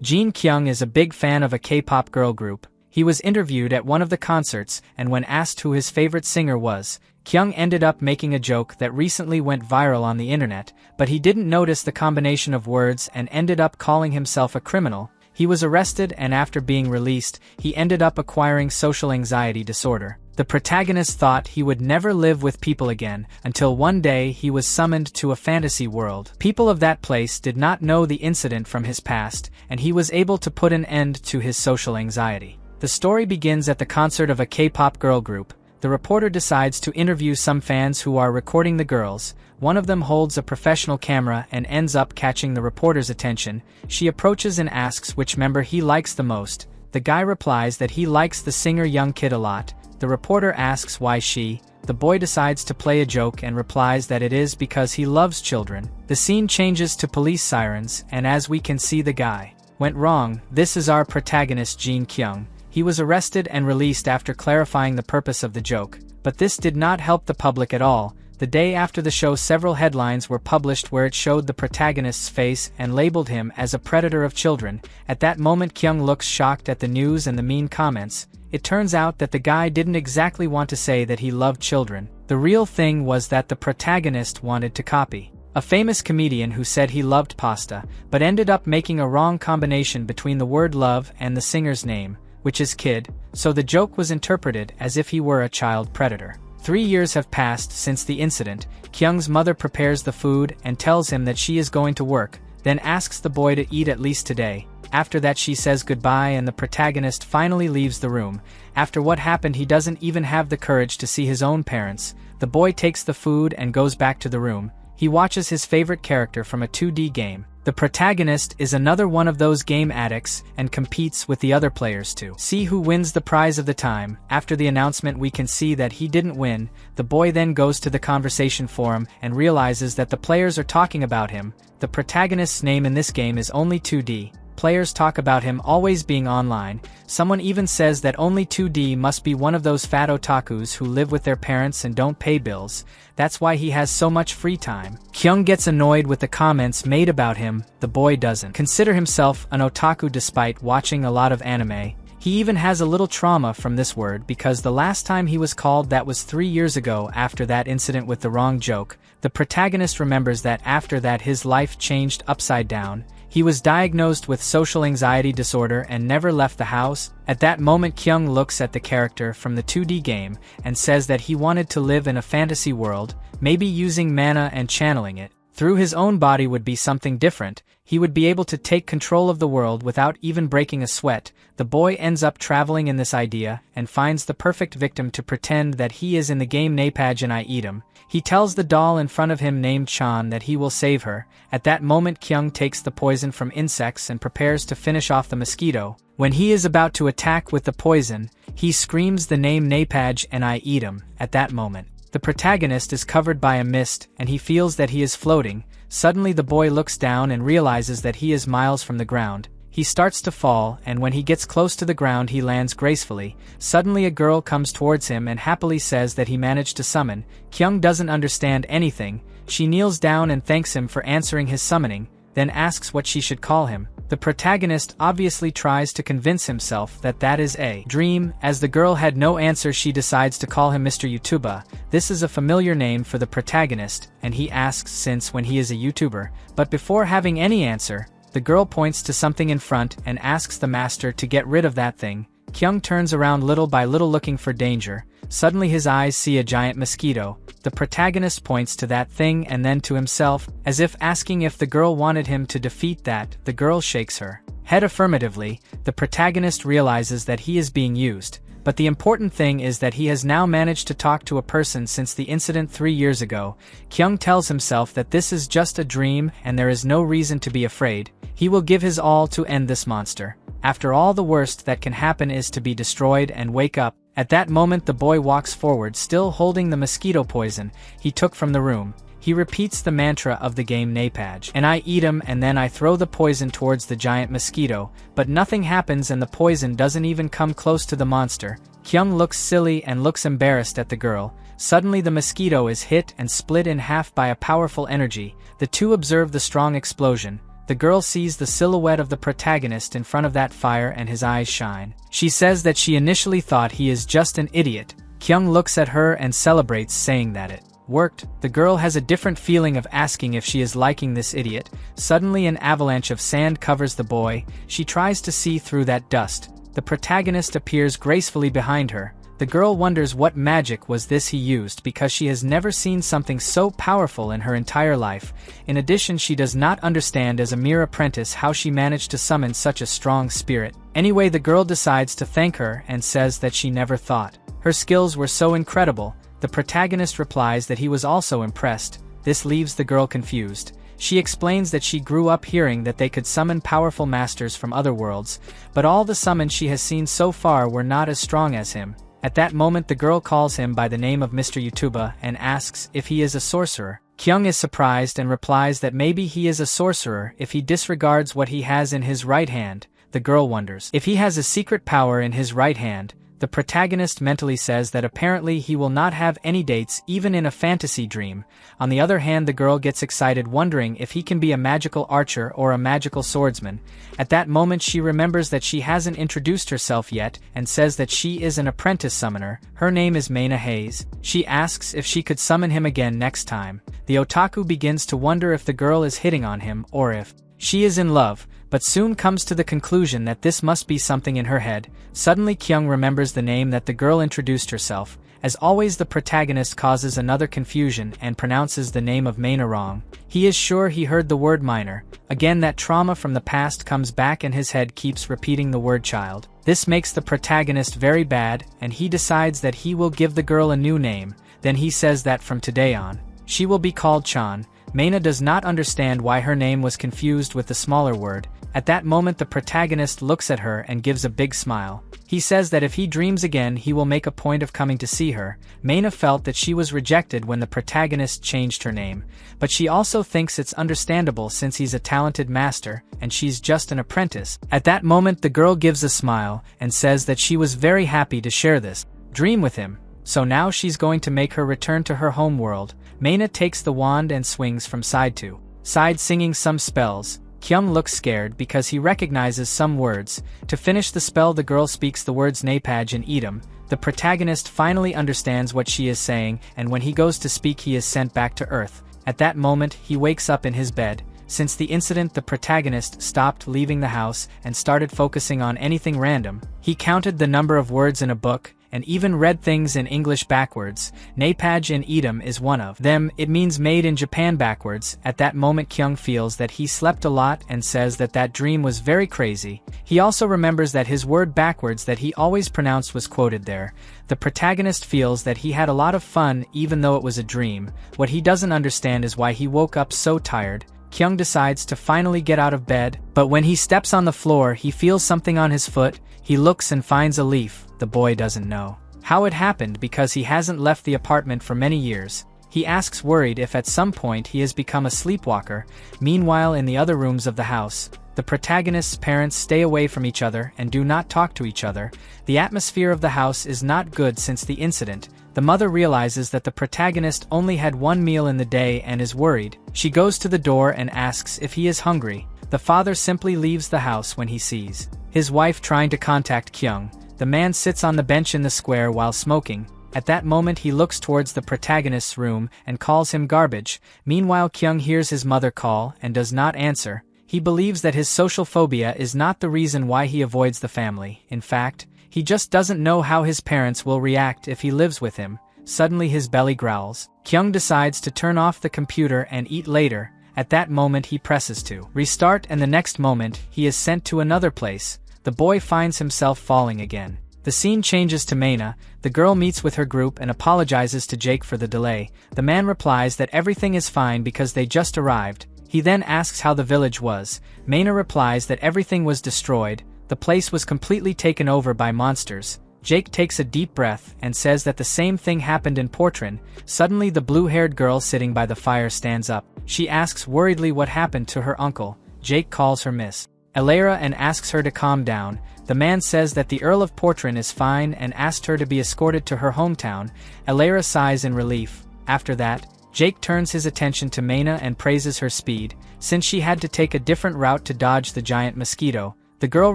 Jin Kyung is a big fan of a K-pop girl group. He was interviewed at one of the concerts, and when asked who his favorite singer was, Kyung ended up making a joke that recently went viral on the internet, but he didn't notice the combination of words and ended up calling himself a criminal. He was arrested, and after being released, he ended up acquiring social anxiety disorder. The protagonist thought he would never live with people again, until one day he was summoned to a fantasy world. People of that place did not know the incident from his past, and he was able to put an end to his social anxiety. The story begins at the concert of a K-pop girl group. The reporter decides to interview some fans who are recording the girls. One of them holds a professional camera and ends up catching the reporter's attention. She approaches and asks which member he likes the most. The guy replies that he likes the singer Young Kid a lot. The reporter asks why she. The boy decides to play a joke and replies that it is because he loves children. The scene changes to police sirens, and as we can see, the guy went wrong. This is our protagonist Jin Kyung. He was arrested and released after clarifying the purpose of the joke, but this did not help the public at all. The day after the show, several headlines were published where it showed the protagonist's face and labeled him as a predator of children. At that moment, Kyung looks shocked at the news and the mean comments. It turns out that the guy didn't exactly want to say that he loved children. The real thing was that the protagonist wanted to copy a famous comedian who said he loved pasta, but ended up making a wrong combination between the word love and the singer's name, which is Kid, so the joke was interpreted as if he were a child predator. 3 years have passed since the incident. Kyung's mother prepares the food and tells him that she is going to work, then asks the boy to eat at least today. After that she says goodbye and the protagonist finally leaves the room. After what happened, he doesn't even have the courage to see his own parents. The boy takes the food and goes back to the room. He watches his favorite character from a 2D game. The protagonist is another one of those game addicts and competes with the other players to see who wins the prize of the time. After the announcement, we can see that he didn't win. The boy then goes to the conversation forum and realizes that the players are talking about him. The protagonist's name in this game is only 2D. Players talk about him always being online. Someone even says that only 2D must be one of those fat otakus who live with their parents and don't pay bills. That's why he has so much free time. Kyung gets annoyed with the comments made about him. The boy doesn't consider himself an otaku despite watching a lot of anime. He even has a little trauma from this word because the last time he was called that was 3 years ago after that incident with the wrong joke. The protagonist remembers that after that his life changed upside down. He was diagnosed with social anxiety disorder and never left the house. At that moment, Kyung looks at the character from the 2D game and says that he wanted to live in a fantasy world, maybe using mana and channeling it through his own body would be something different. He would be able to take control of the world without even breaking a sweat. The boy ends up traveling in this idea and finds the perfect victim to pretend that he is in the game Napaj and I eat him. He tells the doll in front of him named Chan that he will save her. At that moment, Kyung takes the poison from insects and prepares to finish off the mosquito. When he is about to attack with the poison, he screams the name Napaj and I eat him. At that moment, the protagonist is covered by a mist and he feels that he is floating. Suddenly the boy looks down and realizes that he is miles from the ground. He starts to fall, and when he gets close to the ground he lands gracefully. Suddenly a girl comes towards him and happily says that he managed to summon. Kyung doesn't understand anything. She kneels down and thanks him for answering his summoning, then asks what she should call him. The protagonist obviously tries to convince himself that that is a dream. As the girl had no answer, she decides to call him Mr. YouTuber. This is a familiar name for the protagonist, and he asks since when he is a YouTuber. But before having any answer, the girl points to something in front and asks the master to get rid of that thing. Kyung turns around little by little looking for danger. Suddenly his eyes see a giant mosquito. The protagonist points to that thing and then to himself, as if asking if the girl wanted him to defeat that. The girl shakes her head affirmatively. The protagonist realizes that he is being used. But the important thing is that he has now managed to talk to a person since the incident 3 years ago. Kyung tells himself that this is just a dream and there is no reason to be afraid. He will give his all to end this monster. After all, the worst that can happen is to be destroyed and wake up. At that moment the boy walks forward, still holding the mosquito poison he took from the room. He repeats the mantra of the game Napaj, and I eat him, and then I throw the poison towards the giant mosquito, but nothing happens and the poison doesn't even come close to the monster. Kyung looks silly and looks embarrassed at the girl. Suddenly the mosquito is hit and split in half by a powerful energy. The two observe the strong explosion. the girl sees the silhouette of the protagonist in front of that fire and his eyes shine. She says that she initially thought he is just an idiot. Kyung looks at her and celebrates, saying that it worked. The girl has a different feeling of asking if she is liking this idiot. Suddenly an avalanche of sand covers the boy. She tries to see through that dust. The protagonist appears gracefully behind her. The girl wonders what magic was this he used because she has never seen something so powerful in her entire life. In addition, she does not understand as a mere apprentice how she managed to summon such a strong spirit. Anyway, the girl decides to thank her and says that she never thought her skills were so incredible. The protagonist replies that he was also impressed. This leaves the girl confused. She explains that she grew up hearing that they could summon powerful masters from other worlds, but all the summons she has seen so far were not as strong as him. At that moment, the girl calls him by the name of Mr. Yutuba and asks if he is a sorcerer. Kyung is surprised and replies that maybe he is a sorcerer if he disregards what he has in his right hand. The girl wonders if he has a secret power in his right hand. The protagonist mentally says that apparently he will not have any dates even in a fantasy dream. On the other hand, the girl gets excited wondering if he can be a magical archer or a magical swordsman. At that moment she remembers that she hasn't introduced herself yet and says that she is an apprentice summoner. Her name is Maina Hayes. She asks if she could summon him again next time. The otaku begins to wonder if the girl is hitting on him or if she is in love, but soon comes to the conclusion that this must be something in her head. Suddenly Kyung remembers the name that the girl introduced herself. As always, the protagonist causes another confusion and pronounces the name of Maina wrong. He is sure he heard the word minor. Again, that trauma from the past comes back and his head keeps repeating the word child. This makes the protagonist very bad, and he decides that he will give the girl a new name. Then he says that from today on, she will be called Chan. Maina does not understand why her name was confused with the smaller word. At that moment, the protagonist looks at her and gives a big smile. He says that if he dreams again, he will make a point of coming to see her. Maina felt that she was rejected when the protagonist changed her name, but she also thinks it's understandable since he's a talented master and she's just an apprentice. At that moment, the girl gives a smile and says that she was very happy to share this dream with him. So now she's going to make her return to her home world. Maina takes the wand and swings from side to side, singing some spells. Kyung looks scared because he recognizes some words. To finish the spell, the girl speaks the words Napaj and Edom. The protagonist finally understands what she is saying, and when he goes to speak, he is sent back to Earth. At that moment, he wakes up in his bed. Since the incident, the protagonist stopped leaving the house and started focusing on anything random. He counted the number of words in a book, and even read things in English backwards. Napaj and Edom is one of them. It means made in Japan backwards. At that moment, Kyung feels that he slept a lot and says that that dream was very crazy. He also remembers that his word backwards that he always pronounced was quoted there. The protagonist feels that he had a lot of fun even though it was a dream. What he doesn't understand is why he woke up so tired. Kyung decides to finally get out of bed, but when he steps on the floor, he feels something on his foot. He looks and finds a leaf. The boy doesn't know how it happened because he hasn't left the apartment for many years. He asks, worried, if at some point he has become a sleepwalker. Meanwhile, in the other rooms of the house, the protagonist's parents stay away from each other and do not talk to each other. The atmosphere of the house is not good since the incident. The mother realizes that the protagonist only had one meal in the day and is worried. She goes to the door and asks if he is hungry. The father simply leaves the house when he sees his wife trying to contact Kyung. The man sits on the bench in the square while smoking. At that moment, he looks towards the protagonist's room and calls him garbage. Meanwhile, Kyung hears his mother call and does not answer. He believes that his social phobia is not the reason why he avoids the family. In fact, he just doesn't know how his parents will react if he lives with him. Suddenly his belly growls. Kyung decides to turn off the computer and eat later. At that moment, he presses to restart, and the next moment, he is sent to another place. The boy finds himself falling again. The scene changes to Maina. The girl meets with her group and apologizes to Jake for the delay. The man replies that everything is fine because they just arrived. He then asks how the village was. Maina replies that everything was destroyed. The place was completely taken over by monsters. Jake takes a deep breath and says that the same thing happened in Portran. Suddenly, the blue-haired girl sitting by the fire stands up. She asks worriedly what happened to her uncle. Jake calls her Miss Elara and asks her to calm down. The man says that the Earl of Portran is fine and asked her to be escorted to her hometown. Elara sighs in relief. After that, Jake turns his attention to Maina and praises her speed, since she had to take a different route to dodge the giant mosquito. The girl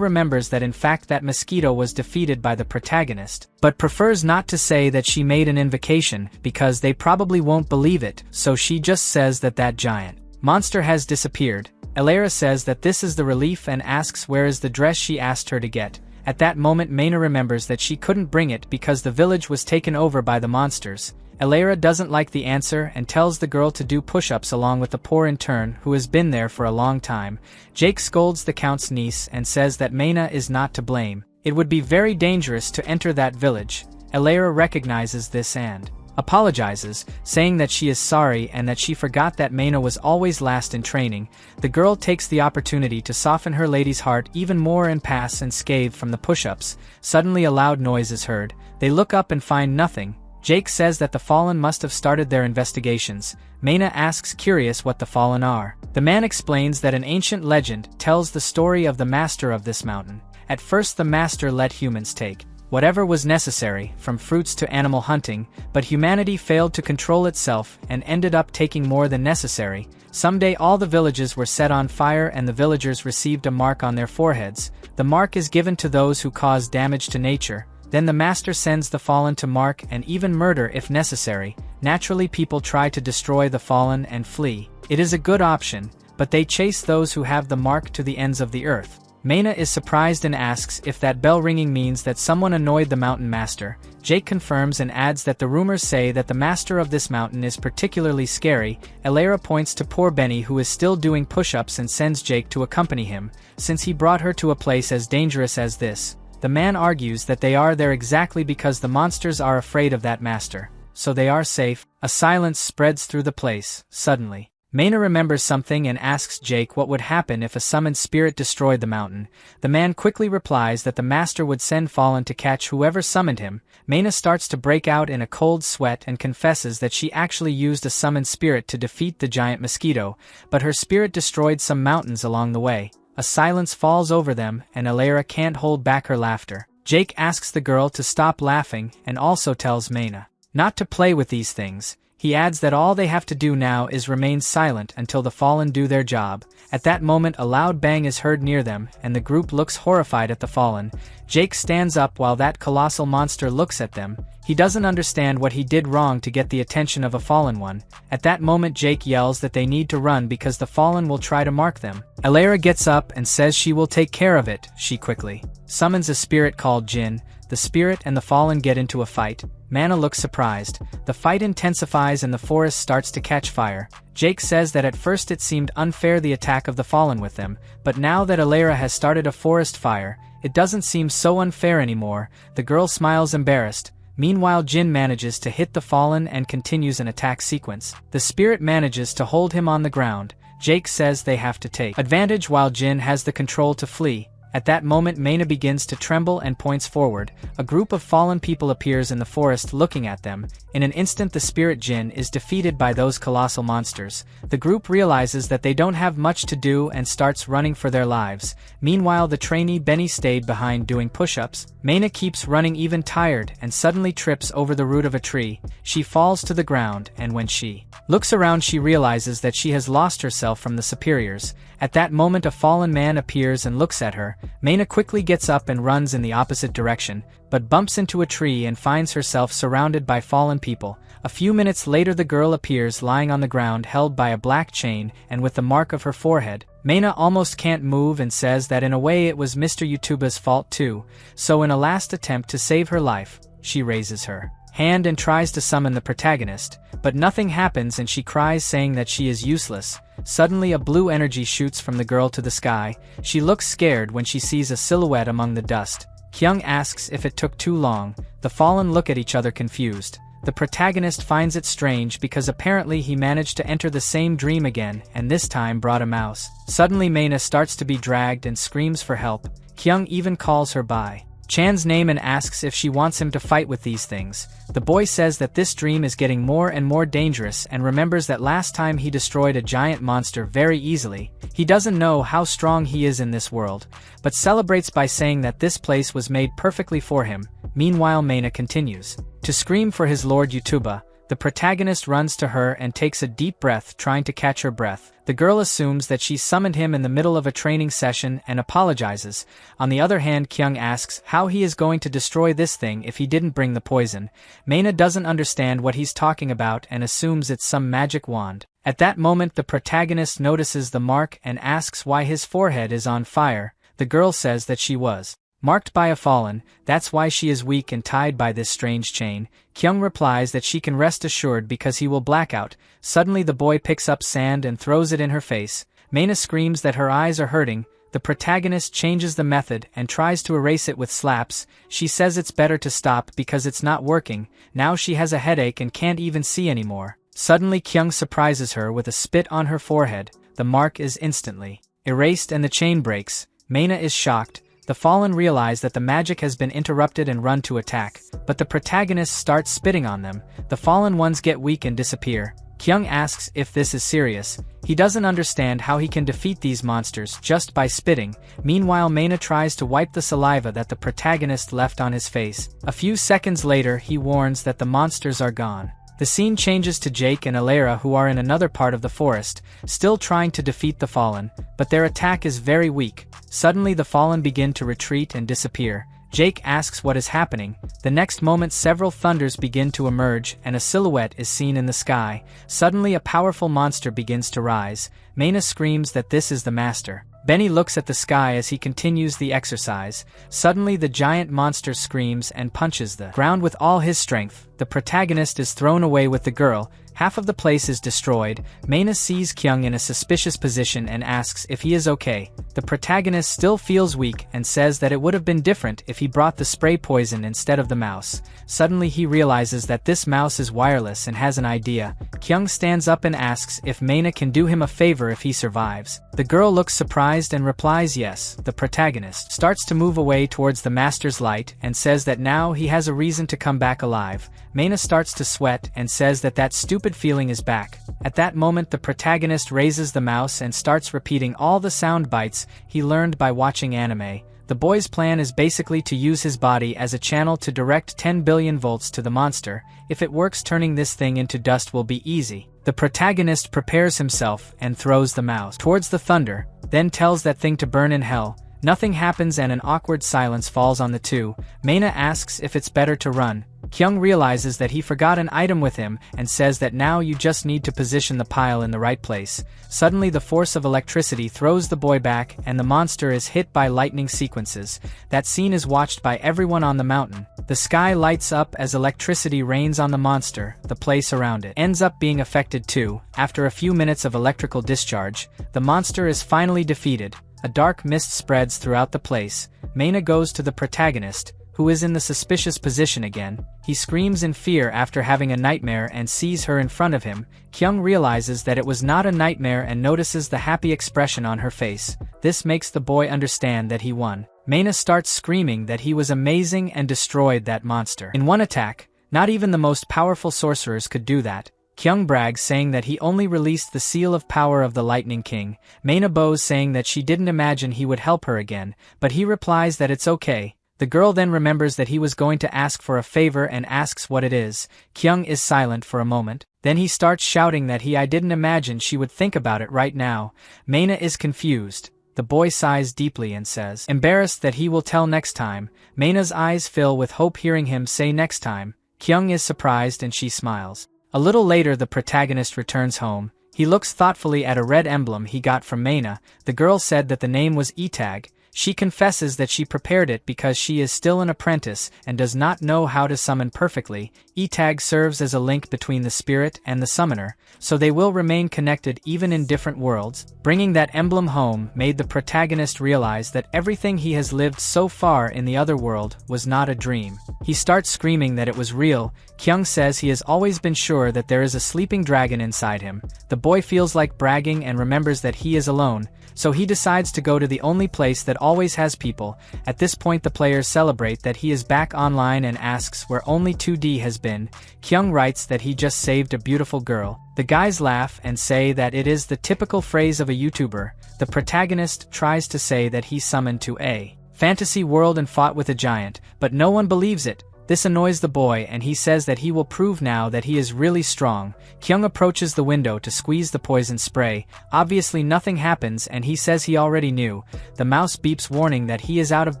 remembers that in fact that mosquito was defeated by the protagonist, but prefers not to say that she made an invocation because they probably won't believe it, so she just says that that giant monster has disappeared. Elera says that this is the relief and asks where is the dress she asked her to get. At that moment Mena remembers that she couldn't bring it because the village was taken over by the monsters. Elera doesn't like the answer and tells the girl to do push-ups along with the poor intern who has been there for a long time. Jake scolds the count's niece and says that Mena is not to blame. It would be very dangerous to enter that village. Elera recognizes this and apologizes, saying that she is sorry and that she forgot that Mena was always last in training. The girl takes the opportunity to soften her lady's heart even more and pass unscathed from the push-ups. Suddenly a loud noise is heard. They look up and find nothing. Jake says that the Fallen must have started their investigations. Mena asks curious what the Fallen are. The man explains that an ancient legend tells the story of the master of this mountain. At first the master let humans take whatever was necessary, from fruits to animal hunting, but humanity failed to control itself and ended up taking more than necessary. Someday all the villages were set on fire and the villagers received a mark on their foreheads. The mark is given to those who cause damage to nature. Then the master sends the Fallen to mark and even murder if necessary. Naturally people try to destroy the Fallen and flee. It is a good option, but they chase those who have the mark to the ends of the earth. Mena is surprised and asks if that bell ringing means that someone annoyed the mountain master. Jake confirms and adds that the rumors say that the master of this mountain is particularly scary. Elera points to poor Benny who is still doing push-ups and sends Jake to accompany him, since he brought her to a place as dangerous as this. The man argues that they are there exactly because the monsters are afraid of that master, so they are safe. A silence spreads through the place. Suddenly, Mena remembers something and asks Jake what would happen if a summoned spirit destroyed the mountain. The man quickly replies that the master would send Fallen to catch whoever summoned him. Mena starts to break out in a cold sweat and confesses that she actually used a summoned spirit to defeat the giant mosquito, but her spirit destroyed some mountains along the way. A silence falls over them and Elera can't hold back her laughter. Jake asks the girl to stop laughing and also tells Mena not to play with these things. He adds that all they have to do now is remain silent until the Fallen do their job. At that moment a loud bang is heard near them and the group looks horrified at the Fallen. Jake stands up while that colossal monster looks at them. He doesn't understand what he did wrong to get the attention of a Fallen one. At that moment Jake yells that they need to run because the Fallen will try to mark them. Elera gets up and says she will take care of it. She quickly summons a spirit called Jin. The spirit and the Fallen get into a fight. Mana looks surprised. The fight intensifies and the forest starts to catch fire. Jake says that at first it seemed unfair the attack of the Fallen with them, but now that Elera has started a forest fire, it doesn't seem so unfair anymore. The girl smiles embarrassed. Meanwhile Jin manages to hit the Fallen and continues an attack sequence. The spirit manages to hold him on the ground. Jake says they have to take advantage while Jin has the control to flee. At that moment Mena begins to tremble and points forward. A group of fallen people appears in the forest looking at them. In an instant the spirit Jin is defeated by those colossal monsters. The group realizes that they don't have much to do and starts running for their lives. Meanwhile the trainee Benny stayed behind doing push-ups. Mena keeps running even tired and suddenly trips over the root of a tree. She falls to the ground and when she looks around she realizes that she has lost herself from the superiors. At that moment a fallen man appears and looks at her. Mena quickly gets up and runs in the opposite direction, but bumps into a tree and finds herself surrounded by fallen people. A few minutes later the girl appears lying on the ground held by a black chain and with the mark of her forehead. Mena almost can't move and says that in a way it was Mr. YouTube's fault too, so in a last attempt to save her life, she raises her hand and tries to summon the protagonist, but nothing happens and she cries saying that she is useless. Suddenly a blue energy shoots from the girl to the sky. She looks scared when she sees a silhouette among the dust. Kyung asks if it took too long. The fallen look at each other confused. The protagonist finds it strange because apparently he managed to enter the same dream again and this time brought a mouse. Suddenly Mena starts to be dragged and screams for help. Kyung even calls her by Chan's name and asks if she wants him to fight with these things. The boy says that this dream is getting more and more dangerous and remembers that last time he destroyed a giant monster very easily. He doesn't know how strong he is in this world, but celebrates by saying that this place was made perfectly for him. Meanwhile Mena continues to scream for his lord Yutuba. The protagonist runs to her and takes a deep breath, trying to catch her breath. The girl assumes that she summoned him in the middle of a training session and apologizes. On the other hand, Kyung asks how he is going to destroy this thing if he didn't bring the poison. Maina doesn't understand what he's talking about and assumes it's some magic wand. At that moment, the protagonist notices the mark and asks why his forehead is on fire. The girl says that she was marked by a fallen, that's why she is weak and tied by this strange chain. Kyung replies that she can rest assured because he will black out. Suddenly the boy picks up sand and throws it in her face. Maina screams that her eyes are hurting. The protagonist changes the method and tries to erase it with slaps. She says it's better to stop because it's not working. Now she has a headache and can't even see anymore. Suddenly Kyung surprises her with a spit on her forehead. The mark is instantly erased and the chain breaks. Maina is shocked. The fallen realize that the magic has been interrupted and run to attack, but the protagonist starts spitting on them. The fallen ones get weak and disappear. Kyung asks if this is serious. He doesn't understand how he can defeat these monsters just by spitting. Meanwhile, Maina tries to wipe the saliva that the protagonist left on his face. A few seconds later, he warns that the monsters are gone. The scene changes to Jake and Alara, who are in another part of the forest, still trying to defeat the fallen, but their attack is very weak. Suddenly the fallen begin to retreat and disappear. Jake asks what is happening. The next moment several thunders begin to emerge and a silhouette is seen in the sky. Suddenly a powerful monster begins to rise. Maina screams that this is the master. Benny looks at the sky as he continues the exercise. Suddenly the giant monster screams and punches the ground with all his strength. The protagonist is thrown away with the girl. Half of the place is destroyed. Maina sees Kyung in a suspicious position and asks if he is okay. The protagonist still feels weak and says that it would have been different if he brought the spray poison instead of the mouse. Suddenly he realizes that this mouse is wireless and has an idea. Kyung stands up and asks if Maina can do him a favor if he survives. The girl looks surprised and replies yes. The protagonist starts to move away towards the master's light and says that now he has a reason to come back alive. Maina starts to sweat and says that that stupid feeling is back. At that moment the protagonist raises the mouse and starts repeating all the sound bites he learned by watching anime. The boy's plan is basically to use his body as a channel to direct 10 billion volts to the monster. If it works, turning this thing into dust will be easy. The protagonist prepares himself and throws the mouse towards the thunder, then tells that thing to burn in hell. Nothing happens and an awkward silence falls on the two. Maina asks if it's better to run. Kyung realizes that he forgot an item with him and says that now you just need to position the pile in the right place. Suddenly the force of electricity throws the boy back and the monster is hit by lightning sequences. That scene is watched by everyone on the mountain. The sky lights up as electricity rains on the monster. The place around it ends up being affected too. After a few minutes of electrical discharge, the monster is finally defeated. A dark mist spreads throughout the place. Maina goes to the protagonist, who is in the suspicious position again. He screams in fear after having a nightmare and sees her in front of him. Kyung realizes that it was not a nightmare and notices the happy expression on her face. This makes the boy understand that he won. Maina starts screaming that he was amazing and destroyed that monster in one attack. Not even the most powerful sorcerers could do that. Kyung brags, saying that he only released the seal of power of the Lightning King. Maina bows, saying that she didn't imagine he would help her again, but he replies that it's okay. The girl then remembers that he was going to ask for a favor and asks what it is. Kyung is silent for a moment. Then he starts shouting that I didn't imagine she would think about it right now. Maina is confused. The boy sighs deeply and says, embarrassed, that he will tell next time. Maina's eyes fill with hope hearing him say next time. Kyung is surprised and she smiles. A little later the protagonist returns home. He looks thoughtfully at a red emblem he got from Maina. The girl said that the name was Etag. She confesses that she prepared it because she is still an apprentice and does not know how to summon perfectly. Etag serves as a link between the spirit and the summoner, so they will remain connected even in different worlds. Bringing that emblem home made the protagonist realize that everything he has lived so far in the other world was not a dream. He starts screaming that it was real. Kyung says he has always been sure that there is a sleeping dragon inside him. The boy feels like bragging and remembers that he is alone, so he decides to go to the only place that always has people. At this point the players celebrate that he is back online and asks where only 2D has been. Kyung writes that he just saved a beautiful girl. The guys laugh and say that it is the typical phrase of a YouTuber. The protagonist tries to say that he summoned to a fantasy world and fought with a giant, but no one believes it. This annoys the boy and he says that he will prove now that he is really strong. Kyung approaches the window to squeeze the poison spray. Obviously nothing happens and he says he already knew. The mouse beeps warning that he is out of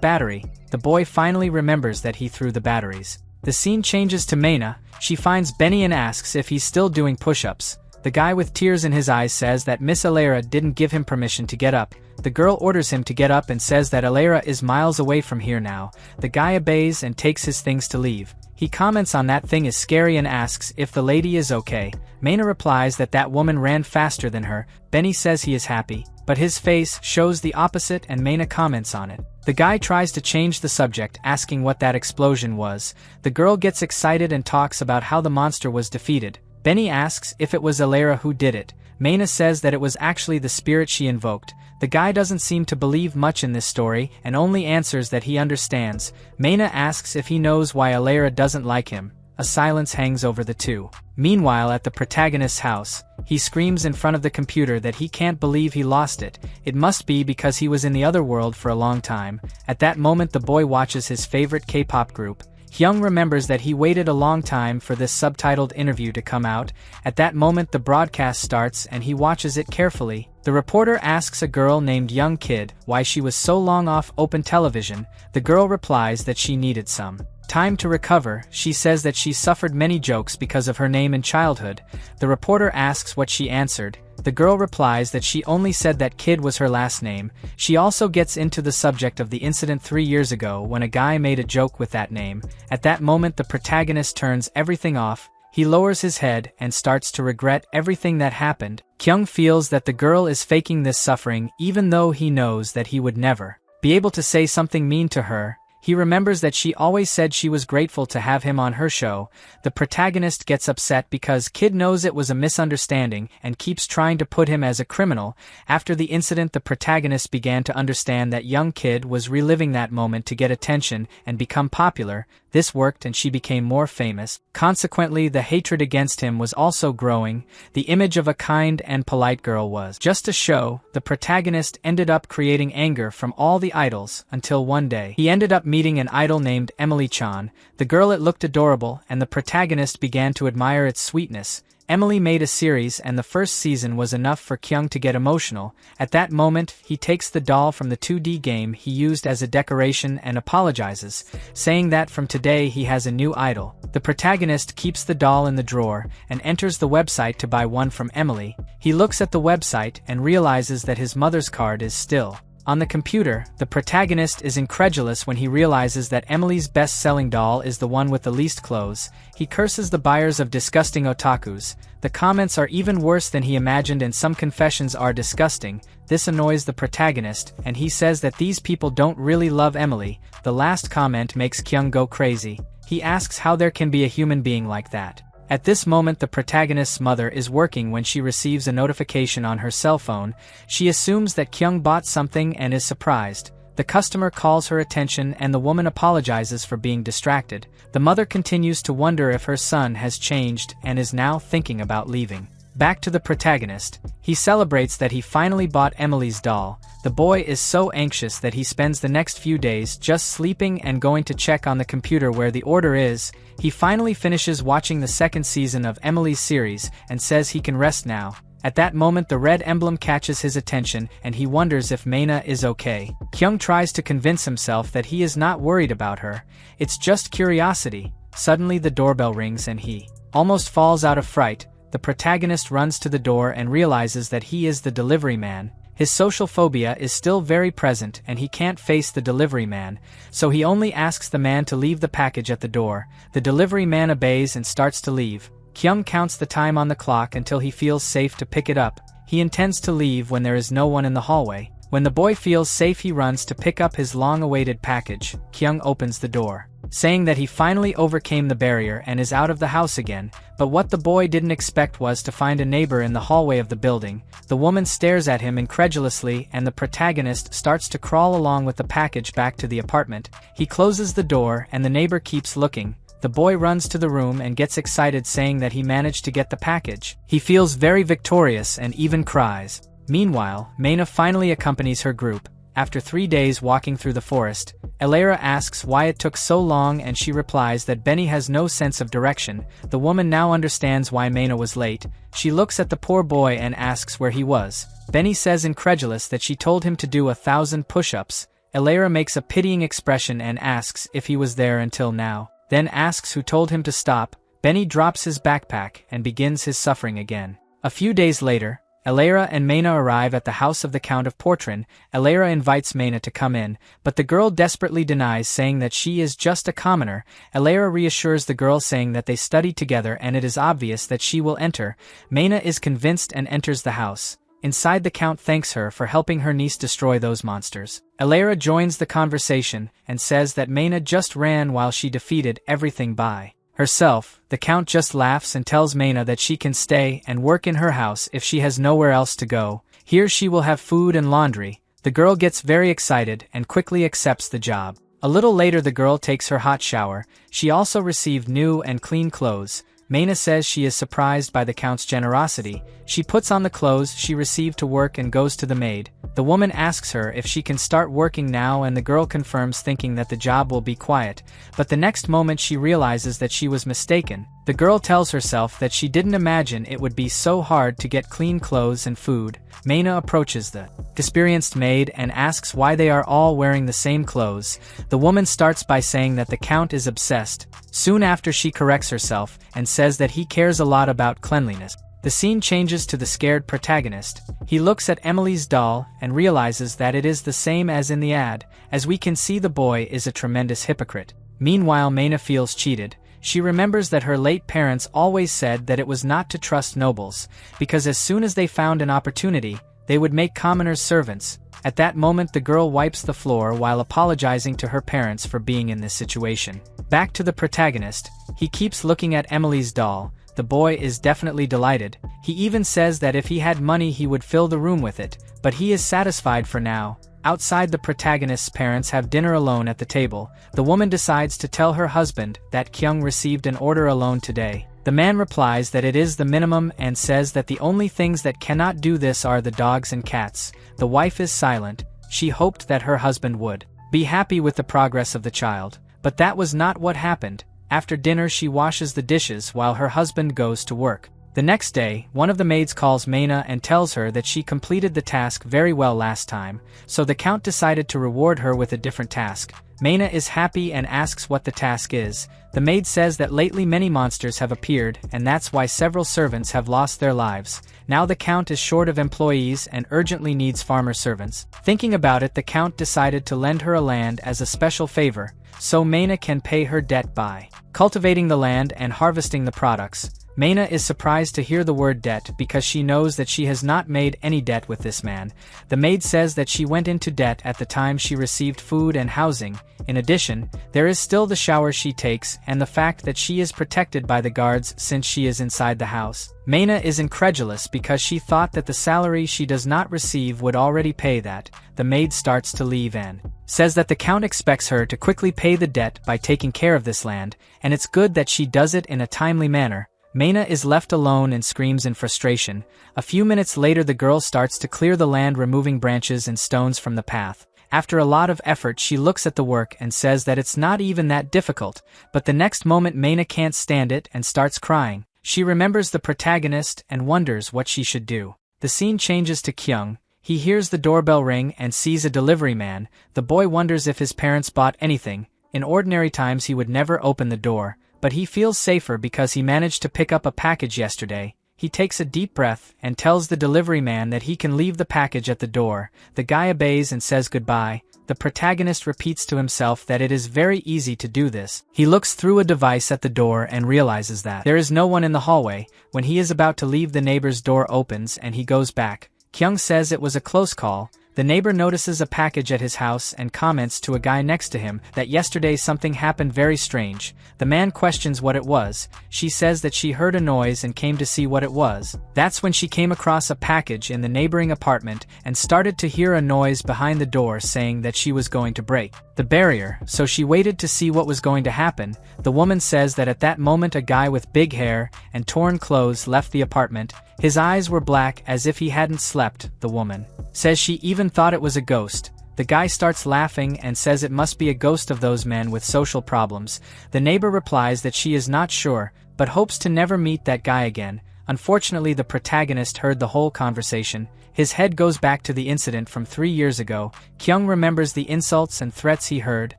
battery. The boy finally remembers that he threw the batteries. The scene changes to Maina. She finds Benny and asks if he's still doing push-ups. The guy with tears in his eyes says that Miss Alara didn't give him permission to get up. The girl orders him to get up and says that Alara is miles away from here now. The guy obeys and takes his things to leave. He comments on that thing is scary and asks if the lady is okay. Maina replies that that woman ran faster than her. Benny says he is happy, but his face shows the opposite and Maina comments on it. The guy tries to change the subject, asking what that explosion was. The girl gets excited and talks about how the monster was defeated. Benny asks if it was Alara who did it. Maina says that it was actually the spirit she invoked. The guy doesn't seem to believe much in this story and only answers that he understands. Maina asks if he knows why Alara doesn't like him. A silence hangs over the two. Meanwhile, at the protagonist's house, he screams in front of the computer that he can't believe he lost it. It must be because he was in the other world for a long time. At that moment, the boy watches his favorite K-pop group. Hyung remembers that he waited a long time for this subtitled interview to come out. At that moment the broadcast starts and he watches it carefully. The reporter asks a girl named Young Kid why she was so long off open television. The girl replies that she needed some time to recover. She says that she suffered many jokes because of her name in childhood. The reporter asks what she answered. The girl replies that she only said that Kid was her last name. She also gets into the subject of the incident 3 years ago when a guy made a joke with that name. At that moment the protagonist turns everything off. He lowers his head and starts to regret everything that happened. Kyung feels that the girl is faking this suffering even though he knows that he would never be able to say something mean to her. He remembers that she always said she was grateful to have him on her show. The protagonist gets upset because Kid knows it was a misunderstanding and keeps trying to put him as a criminal. After the incident, the protagonist began to understand that Young Kid was reliving that moment to get attention and become popular. This worked and she became more famous. Consequently, the hatred against him was also growing. The image of a kind and polite girl was just a show. The protagonist ended up creating anger from all the idols until one day he ended up meeting an idol named Emily Chan. The girl, it looked adorable and the protagonist began to admire its sweetness. Emily made a series and the first season was enough for Kyung to get emotional. At that moment, he takes the doll from the 2D game he used as a decoration and apologizes, saying that from today he has a new idol. The protagonist keeps the doll in the drawer and enters the website to buy one from Emily. He looks at the website and realizes that his mother's card is still on the computer. The protagonist is incredulous when he realizes that Emily's best-selling doll is the one with the least clothes. He curses the buyers of disgusting otakus. The comments are even worse than he imagined and some confessions are disgusting. This annoys the protagonist, and he says that these people don't really love Emily. The last comment makes Kyung go crazy. He asks how there can be a human being like that. At this moment the protagonist's mother is working when she receives a notification on her cell phone. She assumes that Kyung bought something and is surprised. The customer calls her attention and the woman apologizes for being distracted. The mother continues to wonder if her son has changed and is now thinking about leaving. Back to the protagonist. He celebrates that he finally bought Emily's doll. The boy is so anxious that he spends the next few days just sleeping and going to check on the computer where the order is. He finally finishes watching the second season of Emily's series and says he can rest now. At that moment the red emblem catches his attention and he wonders if Maina is okay. Kyung tries to convince himself that he is not worried about her. It's just curiosity. Suddenly the doorbell rings and he almost falls out of fright. The protagonist runs to the door and realizes that he is the delivery man. His social phobia is still very present and he can't face the delivery man, so he only asks the man to leave the package at the door. The delivery man obeys and starts to leave. Kyung counts the time on the clock until he feels safe to pick it up. He intends to leave when there is no one in the hallway. When the boy feels safe he runs to pick up his long-awaited package. Kyung opens the door, saying that he finally overcame the barrier and is out of the house again, but what the boy didn't expect was to find a neighbor in the hallway of the building. The woman stares at him incredulously and the protagonist starts to crawl along with the package back to the apartment. He closes the door and the neighbor keeps looking. The boy runs to the room and gets excited saying that he managed to get the package. He feels very victorious and even cries. Meanwhile, Maina finally accompanies her group. After 3 days walking through the forest, Elara asks why it took so long and she replies that Benny has no sense of direction. The woman now understands why Manhwa was late. She looks at the poor boy and asks where he was. Benny says incredulous that she told him to do 1,000 push-ups. Elara makes a pitying expression and asks if he was there until now, then asks who told him to stop. Benny drops his backpack and begins his suffering again. A few days later, Elara and Manhwa arrive at the house of the Count of Portran. Elara invites Manhwa to come in, but the girl desperately denies, saying that she is just a commoner. Elara reassures the girl, saying that they studied together and it is obvious that she will enter. Manhwa is convinced and enters the house. Inside, the Count thanks her for helping her niece destroy those monsters. Elara joins the conversation and says that Manhwa just ran while she defeated everything by herself. The Count just laughs and tells Manhwa that she can stay and work in her house if she has nowhere else to go. Here she will have food and laundry. The girl gets very excited and quickly accepts the job. A little later, the girl takes her hot shower. She also received new and clean clothes. Manhwa says she is surprised by the Count's generosity. She puts on the clothes she received to work and goes to the maid. The woman asks her if she can start working now, and the girl confirms, thinking that the job will be quiet, but the next moment she realizes that she was mistaken. The girl tells herself that she didn't imagine it would be so hard to get clean clothes and food. Manhwa approaches the experienced maid and asks why they are all wearing the same clothes. The woman starts by saying that the Count is obsessed. Soon after, she corrects herself and says that he cares a lot about cleanliness. The scene changes to the scared protagonist. He looks at Emily's doll and realizes that it is the same as in the ad. As we can see, the boy is a tremendous hypocrite. Meanwhile, Manhwa feels cheated. She remembers that her late parents always said that it was not to trust nobles, because as soon as they found an opportunity, they would make commoners servants. At that moment, the girl wipes the floor while apologizing to her parents for being in this situation. Back to the protagonist. He keeps looking at Emily's doll. The boy is definitely delighted. He even says that if he had money he would fill the room with it, but he is satisfied for now. Outside, the protagonist's parents have dinner alone at the table. The woman decides to tell her husband that Kyung received an order alone today. The man replies that it is the minimum and says that the only things that cannot do this are the dogs and cats. The wife is silent. She hoped that her husband would be happy with the progress of the child, but that was not what happened. After dinner, she washes the dishes while her husband goes to work. The next day, one of the maids calls Manhwa and tells her that she completed the task very well last time, so the Count decided to reward her with a different task. Manhwa is happy and asks what the task is. The maid says that lately many monsters have appeared, and that's why several servants have lost their lives. Now the Count is short of employees and urgently needs farmer servants. Thinking about it, the Count decided to lend her a land as a special favor, so Manhwa can pay her debt by cultivating the land and harvesting the products. Manhwa is surprised to hear the word debt because she knows that she has not made any debt with this man. The maid says that she went into debt at the time she received food and housing. In addition, there is still the shower she takes and the fact that she is protected by the guards since she is inside the house. Manhwa is incredulous because she thought that the salary she does not receive would already pay that. The maid starts to leave and says that the Count expects her to quickly pay the debt by taking care of this land, and it's good that she does it in a timely manner. Manhwa is left alone and screams in frustration. A few minutes later, the girl starts to clear the land, removing branches and stones from the path. After a lot of effort, she looks at the work and says that it's not even that difficult, but the next moment Manhwa can't stand it and starts crying. She remembers the protagonist and wonders what she should do. The scene changes to Kyung. He hears the doorbell ring and sees a delivery man. The boy wonders if his parents bought anything. In ordinary times he would never open the door, but he feels safer because he managed to pick up a package yesterday. He takes a deep breath and tells the delivery man that he can leave the package at the door. The guy obeys and says goodbye. The protagonist repeats to himself that it is very easy to do this. He looks through a device at the door and realizes that there is no one in the hallway. When he is about to leave, the neighbor's door opens and he goes back. Kyung says it was a close call. The neighbor notices a package at his house and comments to a guy next to him that yesterday something happened very strange. The man questions what it was. She says that she heard a noise and came to see what it was. That's when she came across a package in the neighboring apartment and started to hear a noise behind the door saying that she was going to break the barrier, so she waited to see what was going to happen. The woman says that at that moment a guy with big hair and torn clothes left the apartment. His eyes were black as if he hadn't slept. The woman says she even thought it was a ghost. The guy starts laughing and says it must be a ghost of those men with social problems. The neighbor replies that she is not sure, but hopes to never meet that guy again. Unfortunately, the protagonist heard the whole conversation. His head goes back to the incident from 3 years ago. Kyung remembers the insults and threats he heard.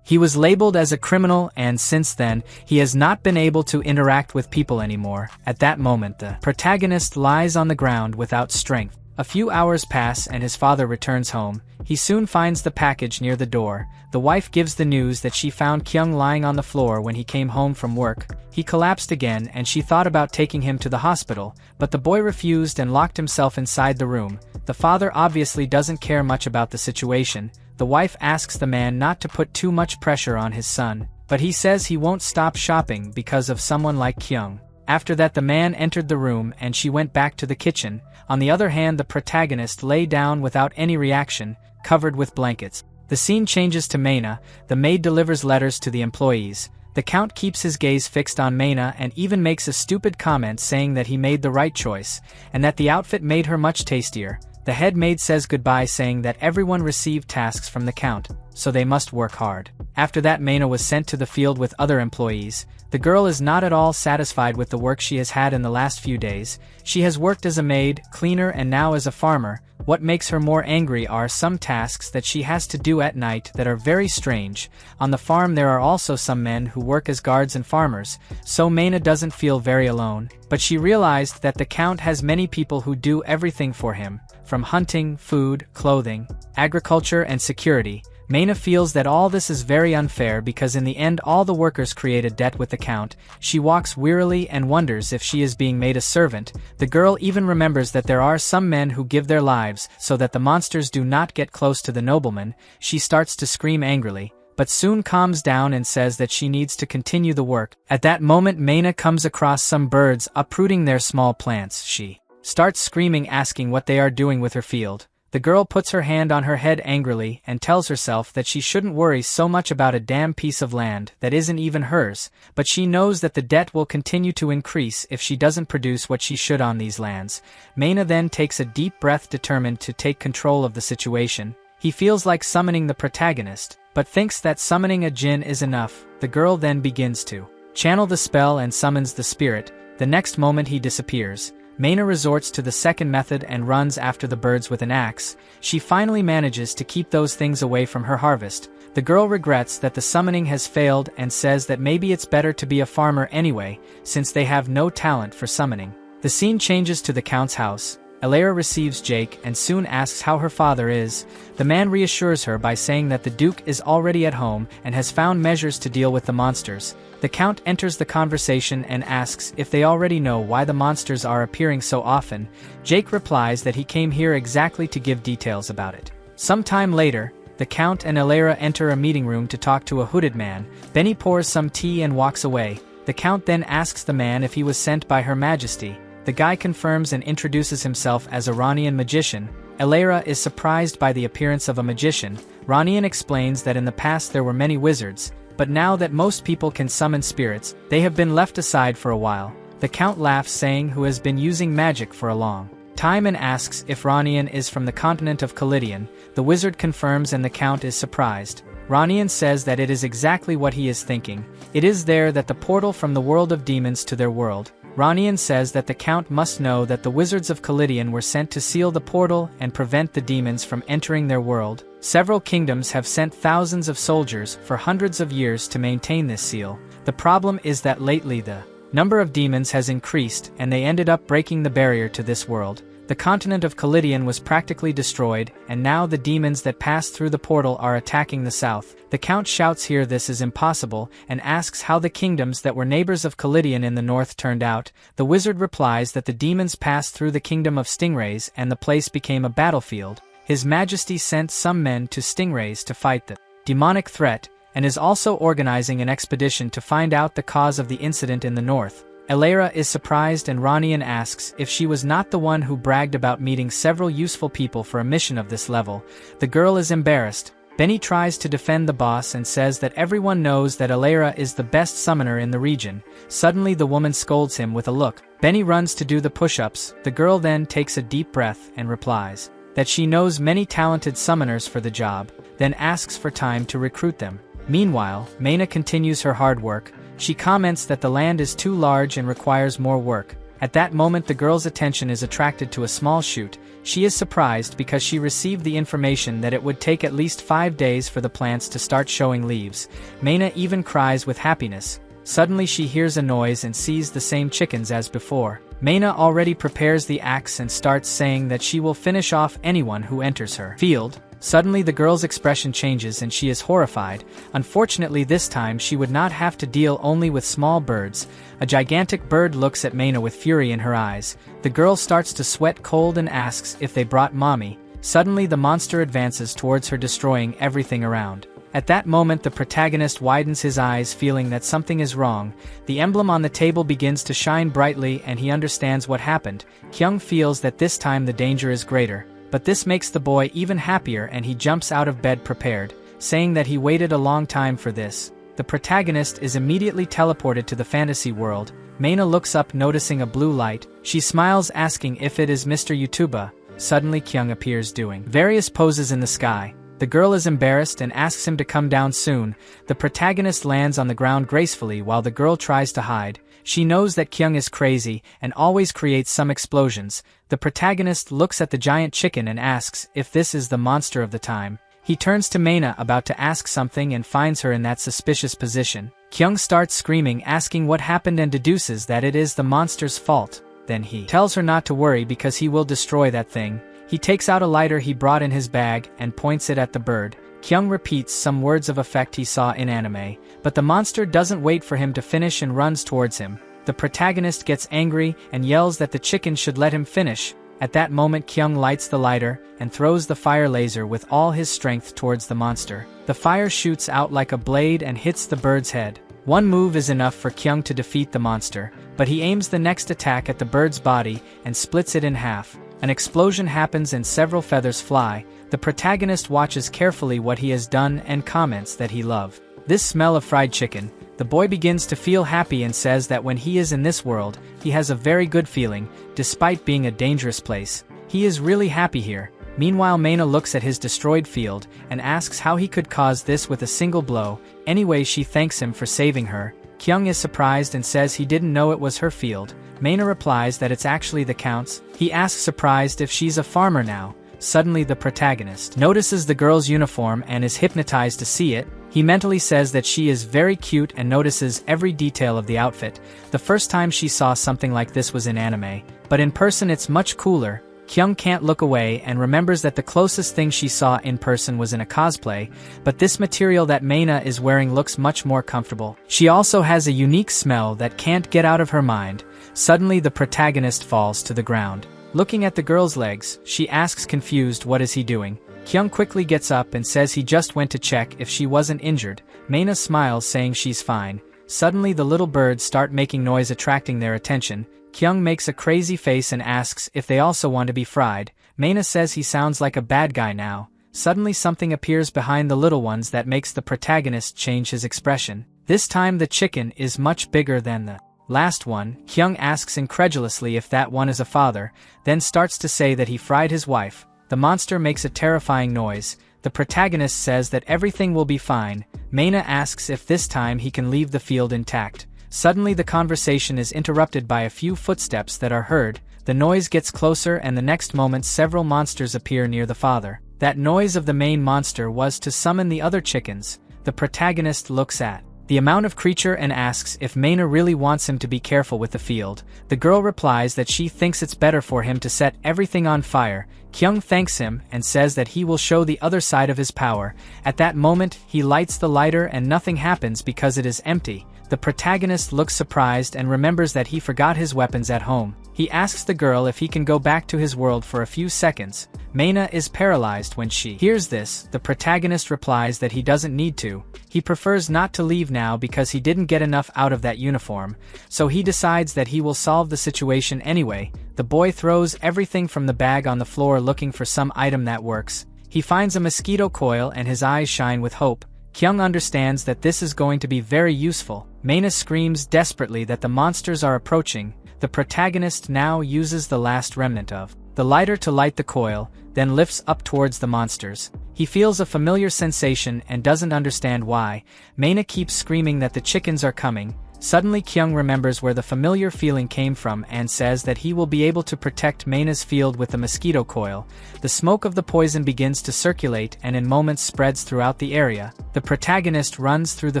He was labeled as a criminal, and since then, he has not been able to interact with people anymore. At that moment, the protagonist lies on the ground without strength. A few hours pass and his father returns home. He soon finds the package near the door. The wife gives the news that she found Kyung lying on the floor when he came home from work. He collapsed again and she thought about taking him to the hospital, but the boy refused and locked himself inside the room. The father obviously doesn't care much about the situation. The wife asks the man not to put too much pressure on his son, but he says he won't stop shopping because of someone like Kyung. After that, the man entered the room and she went back to the kitchen. On the other hand, the protagonist lay down without any reaction, covered with blankets. The scene changes to Maina. The maid delivers letters to the employees. The count keeps his gaze fixed on Maina and even makes a stupid comment saying that he made the right choice, and that the outfit made her much tastier. The head maid says goodbye saying that everyone received tasks from the count, so they must work hard. After that, Maina was sent to the field with other employees. The girl is not at all satisfied with the work she has had in the last few days. She has worked as a maid, cleaner, and now as a farmer. What makes her more angry are some tasks that she has to do at night that are very strange. On the farm there are also some men who work as guards and farmers, so Maina doesn't feel very alone. But she realized that the count has many people who do everything for him, from hunting, food, clothing, agriculture, and security. Maina feels that all this is very unfair because in the end all the workers create a debt with the count. She walks wearily and wonders if she is being made a servant. The girl even remembers that there are some men who give their lives so that the monsters do not get close to the nobleman. She starts to scream angrily, but soon calms down and says that she needs to continue the work. At that moment, Maina comes across some birds uprooting their small plants. She starts screaming, asking what they are doing with her field. The girl puts her hand on her head angrily and tells herself that she shouldn't worry so much about a damn piece of land that isn't even hers, but she knows that the debt will continue to increase if she doesn't produce what she should on these lands. Maina then takes a deep breath, determined to take control of the situation. He feels like summoning the protagonist, but thinks that summoning a djinn is enough. The girl then begins to channel the spell and summons the spirit. The next moment he disappears. Maina resorts to the second method and runs after the birds with an axe. She finally manages to keep those things away from her harvest. The girl regrets that the summoning has failed and says that maybe it's better to be a farmer anyway, since they have no talent for summoning. The scene changes to the count's house. Alara receives Jake and soon asks how her father is. The man reassures her by saying that the Duke is already at home and has found measures to deal with the monsters. The count enters the conversation and asks if they already know why the monsters are appearing so often. Jake replies that he came here exactly to give details about it. Sometime later, the count and Alara enter a meeting room to talk to a hooded man. Benny pours some tea and walks away. The count then asks the man if he was sent by Her Majesty. The guy confirms and introduces himself as a Ranian magician. Alara is surprised by the appearance of a magician. Ranian explains that in the past there were many wizards, but now that most people can summon spirits, they have been left aside for a while. The count laughs, saying who has been using magic for a long time, and asks if Ranian is from the continent of Callidian. The wizard confirms and the count is surprised. Ranian says that it is exactly what he is thinking. It is there that the portal from the world of demons to their world. Ranian says that the count must know that the wizards of Callidian were sent to seal the portal and prevent the demons from entering their world. Several kingdoms have sent thousands of soldiers for hundreds of years to maintain this seal. The problem is that lately the number of demons has increased and they ended up breaking the barrier to this world. The continent of Callidian was practically destroyed, and now the demons that passed through the portal are attacking the south. The count shouts here this is impossible, and asks how the kingdoms that were neighbors of Callidian in the north turned out. The wizard replies that the demons passed through the kingdom of Stingrays and the place became a battlefield. His Majesty sent some men to Stingrays to fight the demonic threat, and is also organizing an expedition to find out the cause of the incident in the north. Alara is surprised and Ranian asks if she was not the one who bragged about meeting several useful people for a mission of this level. The girl is embarrassed. Benny tries to defend the boss and says that everyone knows that Alara is the best summoner in the region. Suddenly the woman scolds him with a look. Benny runs to do the push-ups. The girl then takes a deep breath and replies that she knows many talented summoners for the job. then asks for time to recruit them. Meanwhile, Maina continues her hard work. She comments that the land is too large and requires more work. At that moment the girl's attention is attracted to a small shoot. She is surprised because she received the information that it would take at least 5 days for the plants to start showing leaves. Maina even cries with happiness. Suddenly she hears a noise and sees the same chickens as before. Maina already prepares the axe and starts saying that she will finish off anyone who enters her field. Suddenly the girl's expression changes and she is horrified. Unfortunately this time she would not have to deal only with small birds. A gigantic bird looks at Maina with fury in her eyes. The girl starts to sweat cold and asks if they brought mommy. Suddenly the monster advances towards her, destroying everything around. At that moment the protagonist widens his eyes, feeling that something is wrong. The emblem on the table begins to shine brightly and he understands what happened. Kyung feels that this time the danger is greater. But this makes the boy even happier and he jumps out of bed prepared, saying that he waited a long time for this. The protagonist is immediately teleported to the fantasy world. Maina looks up noticing a blue light. She smiles asking if it is Mr. YouTuber. Suddenly Kyung appears doing various poses in the sky. The girl is embarrassed and asks him to come down soon. The protagonist lands on the ground gracefully while the girl tries to hide. She knows that Kyung is crazy and always creates some explosions. The protagonist looks at the giant chicken and asks if this is the monster of the time. He turns to Maina about to ask something and finds her in that suspicious position. Kyung starts screaming asking what happened and deduces that it is the monster's fault. Then he tells her not to worry because he will destroy that thing. He takes out a lighter he brought in his bag and points it at the bird. Kyung repeats some words of effect he saw in anime, but the monster doesn't wait for him to finish and runs towards him. The protagonist gets angry and yells that the chicken should let him finish. At that moment Kyung lights the lighter and throws the fire laser with all his strength towards the monster. The fire shoots out like a blade and hits the bird's head. One move is enough for Kyung to defeat the monster, but he aims the next attack at the bird's body and splits it in half. An explosion happens and several feathers fly. The protagonist watches carefully what he has done and comments that he loves this smell of fried chicken. The boy begins to feel happy and says that when he is in this world, he has a very good feeling, despite being a dangerous place. He is really happy here. Meanwhile Maina looks at his destroyed field and asks how he could cause this with a single blow. Anyway she thanks him for saving her. Kyung is surprised and says he didn't know it was her field. Maina replies that it's actually the count's. He asks surprised if she's a farmer now. Suddenly the protagonist notices the girl's uniform and is hypnotized to see it. He mentally says that she is very cute and notices every detail of the outfit. The first time she saw something like this was in anime, but in person it's much cooler. Kyung can't look away and remembers that the closest thing she saw in person was in a cosplay, but this material that Maina is wearing looks much more comfortable. She also has a unique smell that can't get out of her mind. Suddenly the protagonist falls to the ground. Looking at the girl's legs, she asks confused what is he doing. Kyung quickly gets up and says he just went to check if she wasn't injured. Maina smiles saying she's fine. Suddenly the little birds start making noise attracting their attention. Kyung makes a crazy face and asks if they also want to be fried. Maina says he sounds like a bad guy now. Suddenly something appears behind the little ones that makes the protagonist change his expression. This time the chicken is much bigger than the last one. Kyung asks incredulously if that one is a father, then starts to say that he fried his wife. The monster makes a terrifying noise. The protagonist says that everything will be fine. Maina asks if this time he can leave the field intact. Suddenly the conversation is interrupted by a few footsteps that are heard. The noise gets closer and the next moment several monsters appear near the father. That noise of the main monster was to summon the other chickens. The protagonist looks at the amount of creature and asks if Maina really wants him to be careful with the field. The girl replies that she thinks it's better for him to set everything on fire. Kyung thanks him and says that he will show the other side of his power. At that moment, he lights the lighter and nothing happens because it is empty. The protagonist looks surprised and remembers that he forgot his weapons at home. He asks the girl if he can go back to his world for a few seconds. Maina is paralyzed when she hears this. The protagonist replies that he doesn't need to. He prefers not to leave now because he didn't get enough out of that uniform, so he decides that he will solve the situation anyway. The boy throws everything from the bag on the floor looking for some item that works. He finds a mosquito coil and his eyes shine with hope. Kyung understands that this is going to be very useful. Maina screams desperately that the monsters are approaching. The protagonist now uses the last remnant of the lighter to light the coil. then lifts up towards the monsters. He feels a familiar sensation and doesn't understand why. Maina keeps screaming that the chickens are coming. Suddenly Kyung remembers where the familiar feeling came from and says that he will be able to protect Maina's field with the mosquito coil. The smoke of the poison begins to circulate and in moments spreads throughout the area. The protagonist runs through the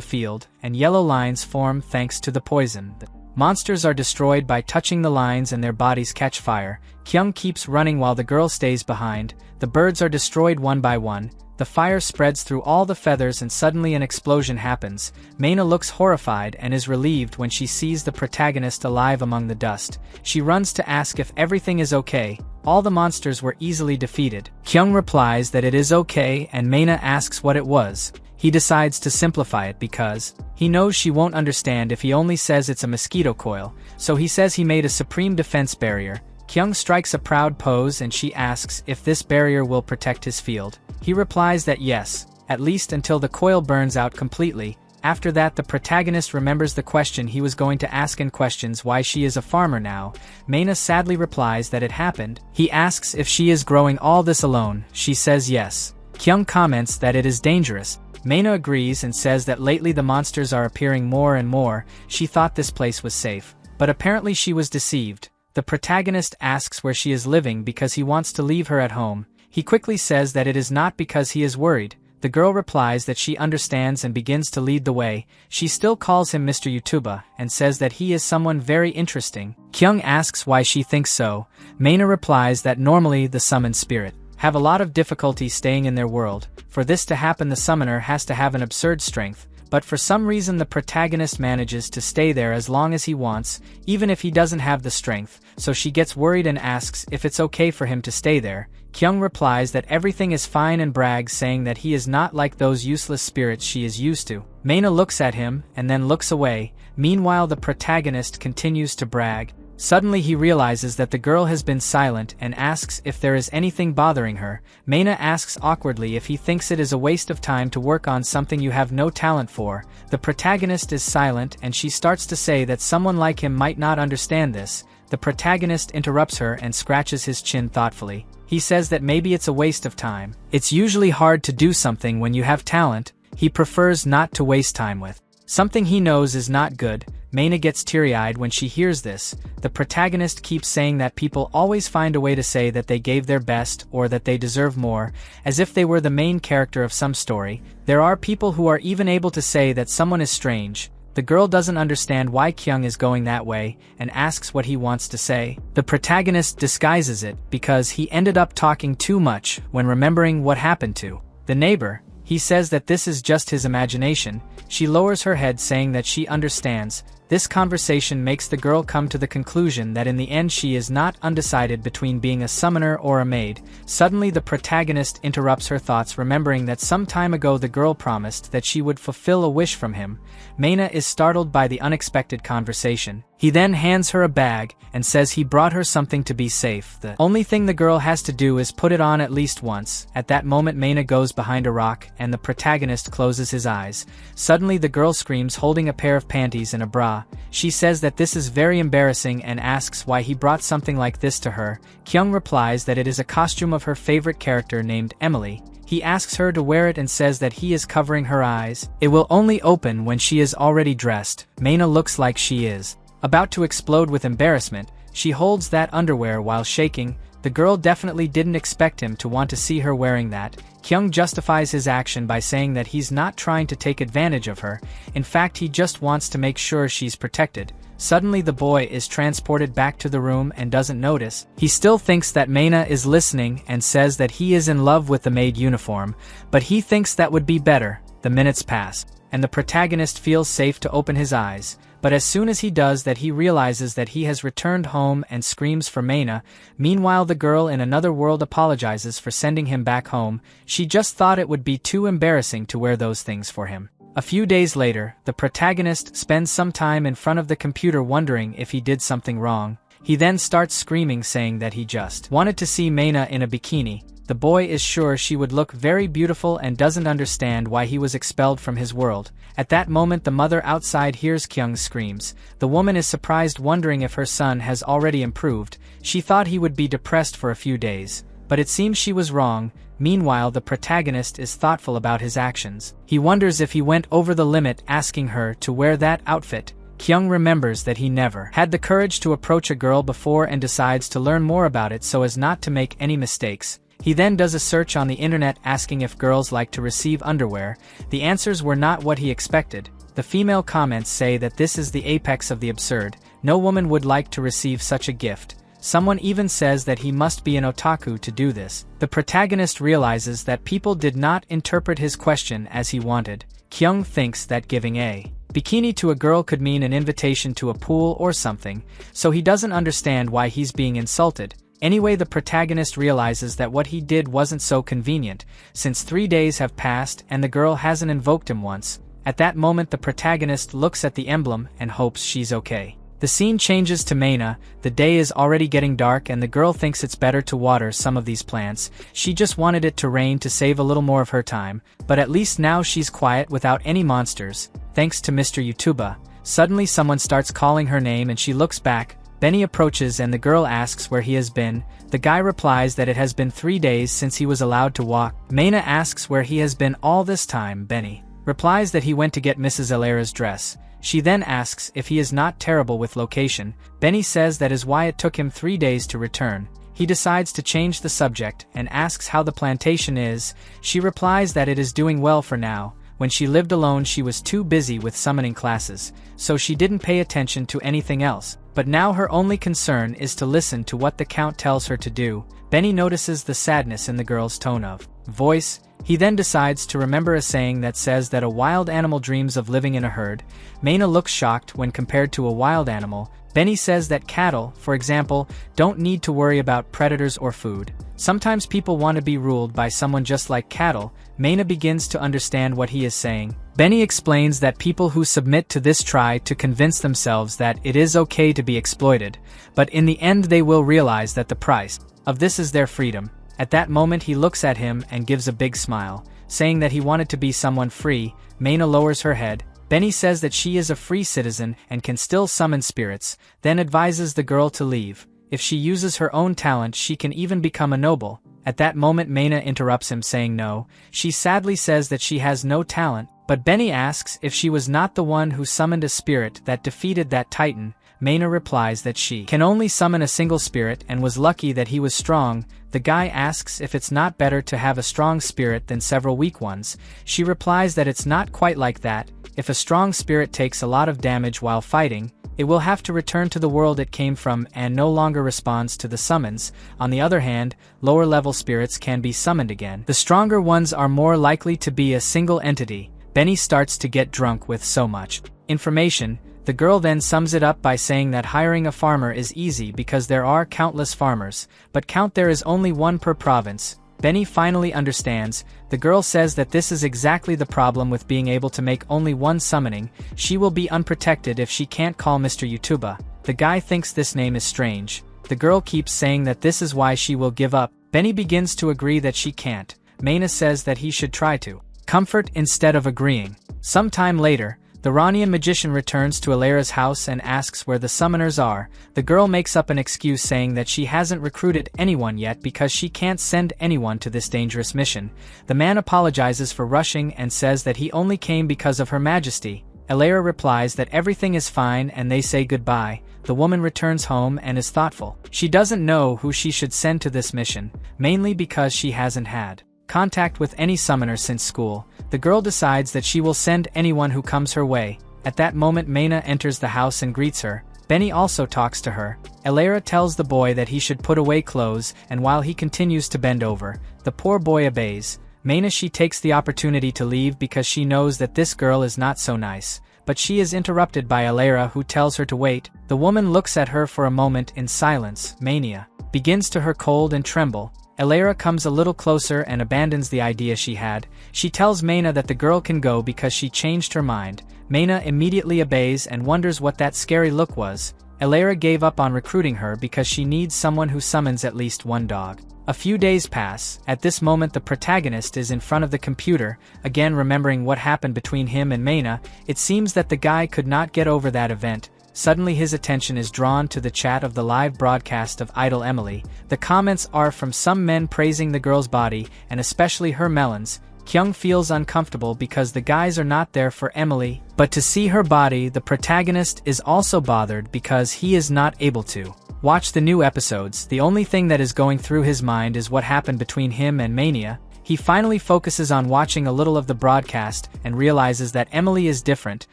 field, and yellow lines form thanks to the poison. The monsters are destroyed by touching the lines and their bodies catch fire. Kyung keeps running while the girl stays behind. The birds are destroyed one by one. The fire spreads through all the feathers and suddenly an explosion happens. Maina looks horrified and is relieved when she sees the protagonist alive among the dust. She runs to ask if everything is okay. All the monsters were easily defeated. Kyung replies that it is okay and Maina asks what it was. He decides to simplify it because he knows she won't understand if he only says it's a mosquito coil, so he says he made a supreme defense barrier. Kyung strikes a proud pose and she asks if this barrier will protect his field. He replies that yes, at least until the coil burns out completely. After that the protagonist remembers the question he was going to ask and questions why she is a farmer now. Maina sadly replies that it happened. He asks if she is growing all this alone. She says yes. Kyung comments that it is dangerous. Maina agrees and says that lately the monsters are appearing more and more. She thought this place was safe, but apparently she was deceived. The protagonist asks where she is living because he wants to leave her at home. He quickly says that it is not because he is worried. The girl replies that she understands and begins to lead the way. She still calls him Mr. YouTuber and says that he is someone very interesting. Kyung asks why she thinks so. Maina replies that normally the summoned spirit have a lot of difficulty staying in their world. For this to happen the summoner has to have an absurd strength, but for some reason the protagonist manages to stay there as long as he wants, even if he doesn't have the strength, so she gets worried and asks if it's okay for him to stay there. Kyung replies that everything is fine and brags saying that he is not like those useless spirits she is used to. Maina looks at him and then looks away. Meanwhile the protagonist continues to brag. Suddenly he realizes that the girl has been silent and asks if there is anything bothering her. Maina asks awkwardly if he thinks it is a waste of time to work on something you have no talent for. The protagonist is silent and she starts to say that someone like him might not understand this. The protagonist interrupts her and scratches his chin thoughtfully. He says that maybe it's a waste of time. It's usually hard to do something when you have talent. He prefers not to waste time with something he knows is not good. Maina gets teary-eyed when she hears this. The protagonist keeps saying that people always find a way to say that they gave their best or that they deserve more, as if they were the main character of some story. There are people who are even able to say that someone is strange. The girl doesn't understand why Kyung is going that way and asks what he wants to say. The protagonist disguises it because he ended up talking too much when remembering what happened to the neighbor. He says that this is just his imagination. She lowers her head saying that she understands. This conversation makes the girl come to the conclusion that in the end she is not undecided between being a summoner or a maid. Suddenly the protagonist interrupts her thoughts, remembering that some time ago the girl promised that she would fulfill a wish from him. Maina is startled by the unexpected conversation. He then hands her a bag and says he brought her something to be safe. The only thing the girl has to do is put it on at least once. At that moment Maina goes behind a rock and the protagonist closes his eyes. Suddenly the girl screams, holding a pair of panties and a bra. She says that this is very embarrassing and asks why he brought something like this to her. Kyung replies that it is a costume of her favorite character named Emily. He asks her to wear it and says that he is covering her eyes. It will only open when she is already dressed. Maina looks like she is about to explode with embarrassment. She holds that underwear while shaking. The girl definitely didn't expect him to want to see her wearing that. Kyung justifies his action by saying that he's not trying to take advantage of her. In fact, he just wants to make sure she's protected. Suddenly the boy is transported back to the room and doesn't notice. He still thinks that Maina is listening and says that he is in love with the maid uniform, but he thinks that would be better. The minutes pass, and the protagonist feels safe to open his eyes. But as soon as he does that, he realizes that he has returned home and screams for Maina. Meanwhile, the girl in another world apologizes for sending him back home. She just thought it would be too embarrassing to wear those things for him. A few days later, the protagonist spends some time in front of the computer wondering if he did something wrong. He then starts screaming, saying that he just wanted to see Maina in a bikini. The boy is sure she would look very beautiful and doesn't understand why he was expelled from his world. At that moment the mother outside hears Kyung's screams. The woman is surprised, wondering if her son has already improved. She thought he would be depressed for a few days. but it seems she was wrong. Meanwhile, the protagonist is thoughtful about his actions. He wonders if he went over the limit asking her to wear that outfit. Kyung remembers that he never had the courage to approach a girl before and decides to learn more about it so as not to make any mistakes. He then does a search on the internet asking if girls like to receive underwear. The answers were not what he expected. The female comments say that this is the apex of the absurd. No woman would like to receive such a gift. Someone even says that he must be an otaku to do this. The protagonist realizes that people did not interpret his question as he wanted. Kyung thinks that giving a bikini to a girl could mean an invitation to a pool or something, so he doesn't understand why he's being insulted. Anyway, the protagonist realizes that what he did wasn't so convenient, since 3 days have passed and the girl hasn't invoked him once. At that moment, the protagonist looks at the emblem and hopes she's okay. The scene changes to Maina. The day is already getting dark and the girl thinks it's better to water some of these plants. She just wanted it to rain to save a little more of her time, but at least now she's quiet without any monsters, thanks to Mr. YouTuber. Suddenly someone starts calling her name and she looks back. Benny approaches and the girl asks where he has been. The guy replies that it has been 3 days since he was allowed to walk. Maina asks where he has been all this time. Benny replies that he went to get Mrs. Alera's dress. She then asks if he is not terrible with location. Benny says that is why it took him 3 days to return. He decides to change the subject and asks how the plantation is. She replies that it is doing well for now. When she lived alone she was too busy with summoning classes, so she didn't pay attention to anything else. But now her only concern is to listen to what the count tells her to do. Benny notices the sadness in the girl's tone of voice. He then decides to remember a saying that says that a wild animal dreams of living in a herd. Maina looks shocked when compared to a wild animal. Benny says that cattle, for example, don't need to worry about predators or food. Sometimes people want to be ruled by someone just like cattle. Maina begins to understand what he is saying. Benny explains that people who submit to this try to convince themselves that it is okay to be exploited, but in the end they will realize that the price of this is their freedom. At that moment he looks at him and gives a big smile, saying that he wanted to be someone free. Maina lowers her head. Benny says that she is a free citizen and can still summon spirits, then advises the girl to leave. If she uses her own talent she can even become a noble. At that moment Maina interrupts him saying no. She sadly says that she has no talent, but Benny asks if she was not the one who summoned a spirit that defeated that titan. Maina replies that she can only summon a single spirit and was lucky that he was strong. The guy asks if it's not better to have a strong spirit than several weak ones. She replies that it's not quite like that. If a strong spirit takes a lot of damage while fighting, it will have to return to the world it came from and no longer responds to the summons. On the other hand, lower level spirits can be summoned again. The stronger ones are more likely to be a single entity. Benny starts to get drunk with so much information. The girl then sums it up by saying that hiring a farmer is easy because there are countless farmers, but there is only one per province. Benny finally understands. The girl says that this is exactly the problem with being able to make only one summoning. She will be unprotected if she can't call Mr. YouTuber. The guy thinks this name is strange. The girl keeps saying that this is why she will give up. Benny begins to agree that she can't. Maina says that he should try to comfort instead of agreeing. Sometime later, the Ranian magician returns to Alera's house and asks where the summoners are. The girl makes up an excuse saying that she hasn't recruited anyone yet because she can't send anyone to this dangerous mission. The man apologizes for rushing and says that he only came because of Her Majesty. Alera replies that everything is fine and they say goodbye. The woman returns home and is thoughtful. She doesn't know who she should send to this mission, mainly because she hasn't had contact with any summoner since school. The girl decides that she will send anyone who comes her way. At that moment Maina enters the house and greets her. Benny also talks to her. Alera tells the boy that he should put away clothes, and while he continues to bend over, the poor boy obeys. Maina she takes the opportunity to leave because she knows that this girl is not so nice, but she is interrupted by Alera who tells her to wait. The woman looks at her for a moment in silence. Mania begins to her cold and tremble. Alera comes a little closer and abandons the idea she had. She tells Maina that the girl can go because she changed her mind. Maina immediately obeys and wonders what that scary look was. Alera gave up on recruiting her because she needs someone who summons at least one dog. A few days pass. At this moment the protagonist is in front of the computer, again remembering what happened between him and Maina. It seems that the guy could not get over that event, suddenly his attention is drawn to the chat of the live broadcast of Idol Emily. The comments are from some men praising the girl's body, and especially her melons. Kyung feels uncomfortable because the guys are not there for Emily, but to see her body, the protagonist is also bothered because he is not able to watch the new episodes. The only thing that is going through his mind is what happened between him and Mania. He finally focuses on watching a little of the broadcast and realizes that Emily is different.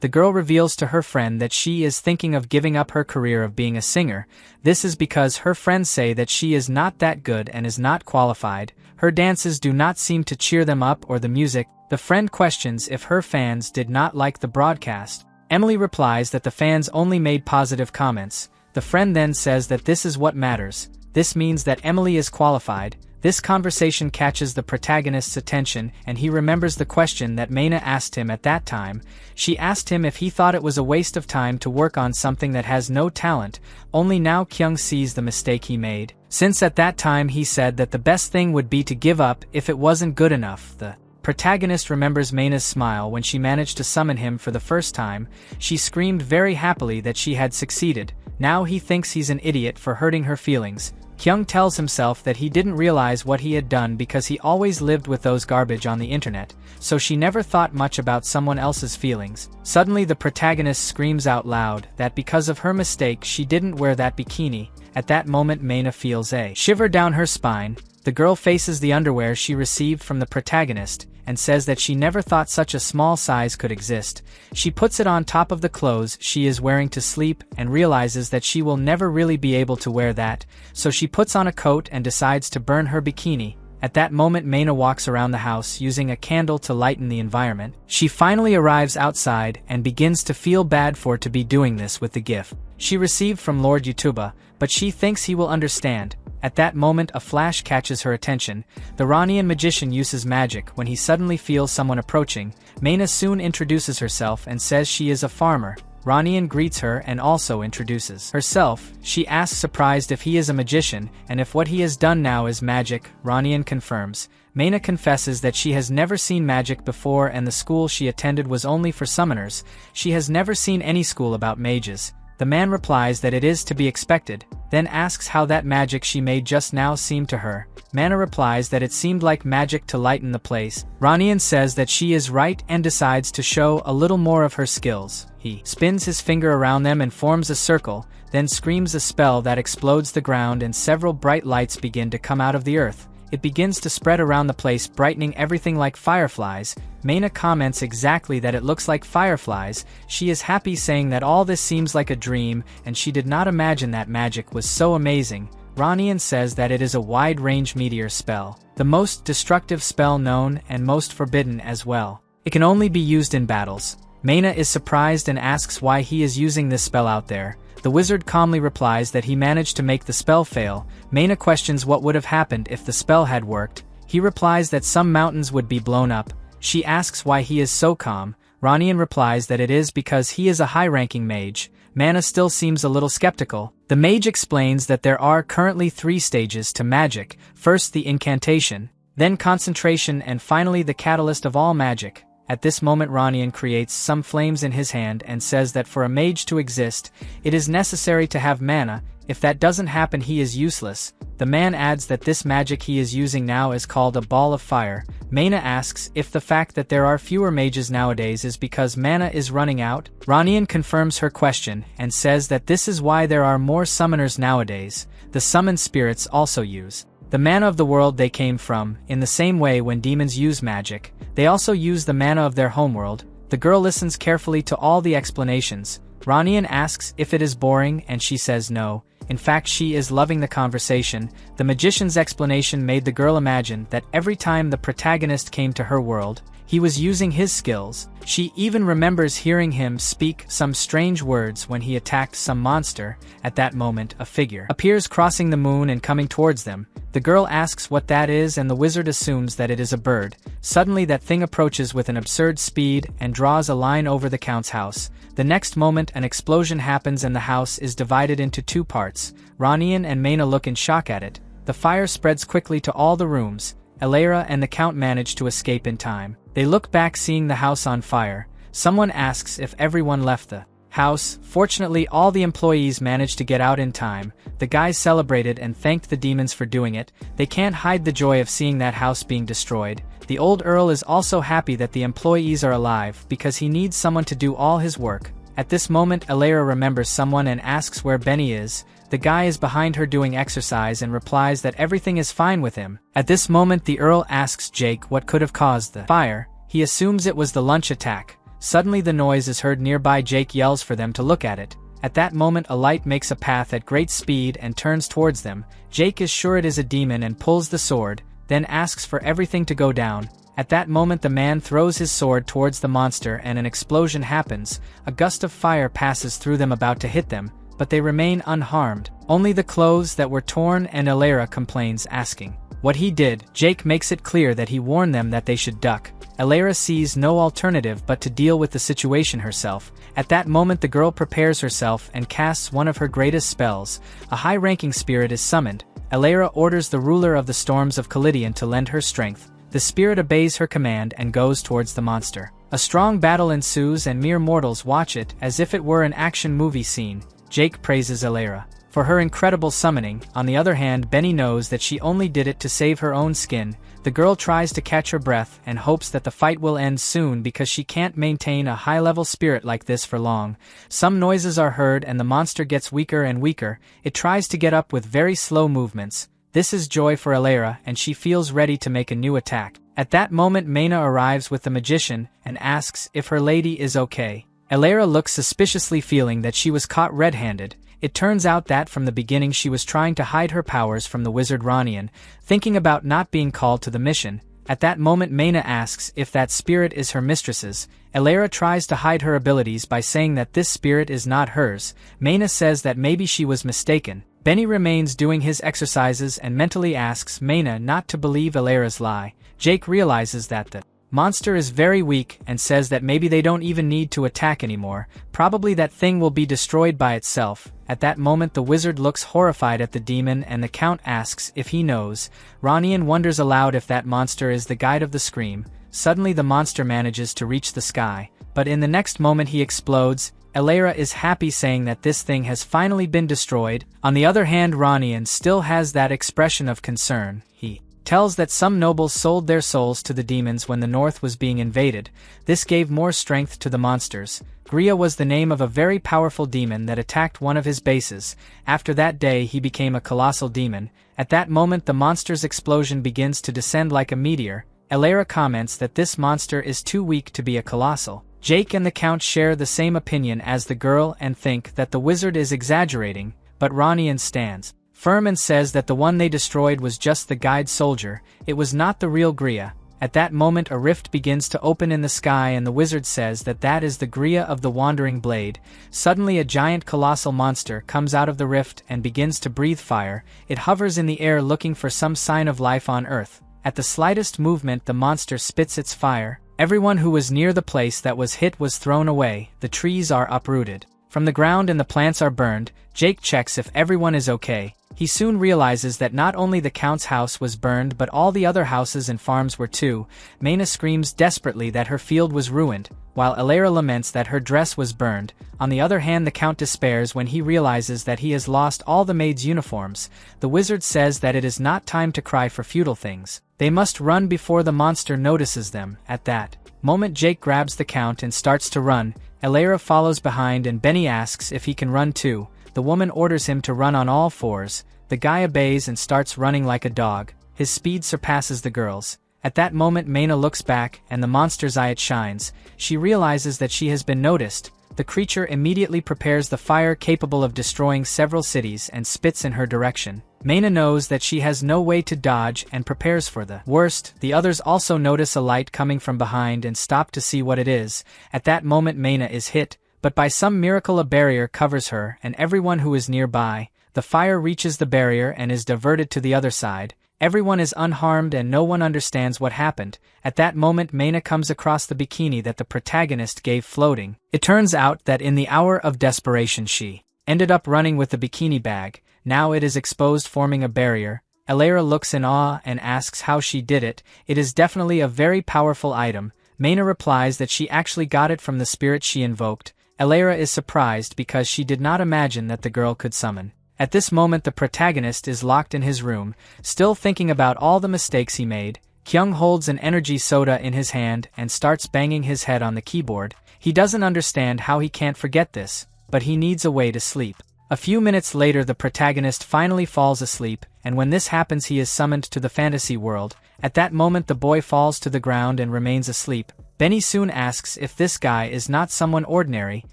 The girl reveals to her friend that she is thinking of giving up her career of being a singer. This is because her friends say that she is not that good and is not qualified. Her dances do not seem to cheer them up, or the music. The friend questions if her fans did not like the broadcast. Emily replies that the fans only made positive comments. The friend then says that this is what matters. This means that Emily is qualified. This conversation catches the protagonist's attention, and he remembers the question that Maina asked him at that time. She asked him if he thought it was a waste of time to work on something that has no talent. Only now Kyung sees the mistake he made, since at that time he said that the best thing would be to give up if it wasn't good enough. The protagonist remembers Maina's smile when she managed to summon him for the first time. She screamed very happily that she had succeeded. Now he thinks he's an idiot for hurting her feelings. Kyung tells himself that he didn't realize what he had done because he always lived with those garbage on the internet, so she never thought much about someone else's feelings. Suddenly the protagonist screams out loud that because of her mistake she didn't wear that bikini. At that moment Maina feels a shiver down her spine. The girl faces the underwear she received from the protagonist and says that she never thought such a small size could exist. She puts it on top of the clothes she is wearing to sleep and realizes that she will never really be able to wear that, so she puts on a coat and decides to burn her bikini. At that moment Maina walks around the house using a candle to lighten the environment. She finally arrives outside and begins to feel bad for to be doing this with the gift she received from Lord YouTuber, but she thinks he will understand. At that moment a flash catches her attention. The Iranian magician uses magic when he suddenly feels someone approaching. Maina soon introduces herself and says she is a farmer. Ranian greets her and also introduces herself. She asks surprised if he is a magician and if what he has done now is magic. Ranian confirms. Maina confesses that she has never seen magic before and the school she attended was only for summoners. She has never seen any school about mages. The man replies that it is to be expected, then asks how that magic she made just now seemed to her. Mana replies that it seemed like magic to lighten the place. Ranian says that she is right and decides to show a little more of her skills. He spins his finger around them and forms a circle, then screams a spell that explodes the ground and several bright lights begin to come out of the earth. It begins to spread around the place, brightening everything like fireflies. Maina comments exactly that it looks like fireflies. She is happy, saying that all this seems like a dream and she did not imagine that magic was so amazing. Ranian says that it is a wide-range meteor spell, the most destructive spell known and most forbidden as well. It can only be used in battles. Maina is surprised and asks why he is using this spell out there. The wizard calmly replies that he managed to make the spell fail. Maina questions what would have happened if the spell had worked. He replies that some mountains would be blown up. She asks why he is so calm. Ranian replies that it is because he is a high-ranking mage. Mana still seems a little skeptical. The mage explains that there are currently 3 stages to magic. First the incantation, then concentration, and finally the catalyst of all magic. At this moment Ranian creates some flames in his hand and says that for a mage to exist, it is necessary to have mana. If that doesn't happen he is useless. The man adds that this magic he is using now is called a ball of fire. Maina asks if the fact that there are fewer mages nowadays is because mana is running out. Ranian confirms her question and says that this is why there are more summoners nowadays. The summoned spirits also use the mana of the world they came from. In the same way when demons use magic, they also use the mana of their homeworld. The girl listens carefully to all the explanations. Ranian asks if it is boring and she says no. In fact she is loving the conversation. The magician's explanation made the girl imagine that every time the protagonist came to her world, he was using his skills. She even remembers hearing him speak some strange words when he attacked some monster. At that moment a figure appears crossing the moon and coming towards them. The girl asks what that is and the wizard assumes that it is a bird. Suddenly that thing approaches with an absurd speed and draws a line over the count's house. The next moment an explosion happens and the house is divided into 2 parts. Ranian and Maina look in shock at it. The fire spreads quickly to all the rooms. Elara and the count manage to escape in time. They look back seeing the house on fire. Someone asks if everyone left the house. Fortunately, all the employees managed to get out in time. The guys celebrated and thanked the demons for doing it. They can't hide the joy of seeing that house being destroyed. The old Earl is also happy that the employees are alive because he needs someone to do all his work. At this moment, Alara remembers someone and asks where Benny is. The guy is behind her doing exercise and replies that everything is fine with him. At this moment, the Earl asks Jake what could have caused the fire. He assumes it was the lunch attack. Suddenly the noise is heard nearby. Jake yells for them to look at it. At that moment, a light makes a path at great speed and turns towards them. Jake is sure it is a demon and pulls the sword, then asks for everything to go down. At that moment, the man throws his sword towards the monster and an explosion happens. A gust of fire passes through them about to hit them, but they remain unharmed. Only the clothes that were torn, and Alara complains, asking what he did. Jake makes it clear that he warned them that they should duck. Alara sees no alternative but to deal with the situation herself. At that moment, the girl prepares herself and casts one of her greatest spells. A high-ranking spirit is summoned. Alara orders the ruler of the storms of Callidian to lend her strength. The spirit obeys her command and goes towards the monster. A strong battle ensues and mere mortals watch it as if it were an action movie scene. Jake praises Alara for her incredible summoning. On the other hand, Benny knows that she only did it to save her own skin. The girl tries to catch her breath and hopes that the fight will end soon because she can't maintain a high-level spirit like this for long. Some noises are heard and the monster gets weaker and weaker. It tries to get up with very slow movements. This is joy for Alara and she feels ready to make a new attack. At that moment, Maina arrives with the magician and asks if her lady is okay. Alara looks suspiciously, feeling that she was caught red-handed. It turns out that from the beginning she was trying to hide her powers from the wizard Ronian, thinking about not being called to the mission. At that moment, Maina asks if that spirit is her mistress's. Alara tries to hide her abilities by saying that this spirit is not hers. Maina says that maybe she was mistaken. Benny remains doing his exercises and mentally asks Maina not to believe Alara's lie. Jake realizes that the monster is very weak and says that maybe they don't even need to attack anymore. Probably that thing will be destroyed by itself. At that moment, the wizard looks horrified at the demon and the count asks if he knows. Ronian wonders aloud if that monster is the guide of the scream. Suddenly the monster manages to reach the sky, but in the next moment he explodes. Alara is happy, saying that this thing has finally been destroyed. On the other hand, Ronian still has that expression of concern. He tells that some nobles sold their souls to the demons when the north was being invaded. This gave more strength to the monsters. Gria was the name of a very powerful demon that attacked one of his bases. After that day he became a colossal demon. At that moment the monster's explosion begins to descend like a meteor. Alara comments that this monster is too weak to be a colossal. Jake and the count share the same opinion as the girl and think that the wizard is exaggerating, but Ronian stands firm and says that the one they destroyed was just the guide soldier. It was not the real Gria. At that moment a rift begins to open in the sky and the wizard says that that is the Gria of the Wandering Blade. Suddenly a giant colossal monster comes out of the rift and begins to breathe fire. It hovers in the air looking for some sign of life on Earth. At the slightest movement the monster spits its fire. Everyone who was near the place that was hit was thrown away. The trees are uprooted from the ground and the plants are burned. Jake checks if everyone is okay. He soon realizes that not only the count's house was burned but all the other houses and farms were too. Maina screams desperately that her field was ruined, while Alara laments that her dress was burned. On the other hand, the count despairs when he realizes that he has lost all the maids' uniforms. The wizard says that it is not time to cry for futile things. They must run before the monster notices them. At that moment Jake grabs the count and starts to run. Alara follows behind and Benny asks if he can run too. The woman orders him to run on all fours. The guy obeys and starts running like a dog. His speed surpasses the girl's. At that moment Maina looks back and the monster's eye shines. She realizes that she has been noticed. The creature immediately prepares the fire capable of destroying several cities and spits in her direction. Maina knows that she has no way to dodge and prepares for the worst. The others also notice a light coming from behind and stop to see what it is. At that moment Maina is hit, but by some miracle a barrier covers her and everyone who is nearby. The fire reaches the barrier and is diverted to the other side. Everyone is unharmed and no one understands what happened. At that moment Maina comes across the bikini that the protagonist gave floating. It turns out that in the hour of desperation she ended up running with the bikini bag. Now it is exposed, forming a barrier. Alara looks in awe and asks how she did it. It is definitely a very powerful item. Maina replies that she actually got it from the spirit she invoked. Elera is surprised because she did not imagine that the girl could summon. At this moment the protagonist is locked in his room, still thinking about all the mistakes he made. Kyung holds an energy soda in his hand and starts banging his head on the keyboard. He doesn't understand how he can't forget this, but he needs a way to sleep. A few minutes later the protagonist finally falls asleep, and when this happens he is summoned to the fantasy world. At that moment the boy falls to the ground and remains asleep. Benny soon asks if this guy is not someone ordinary.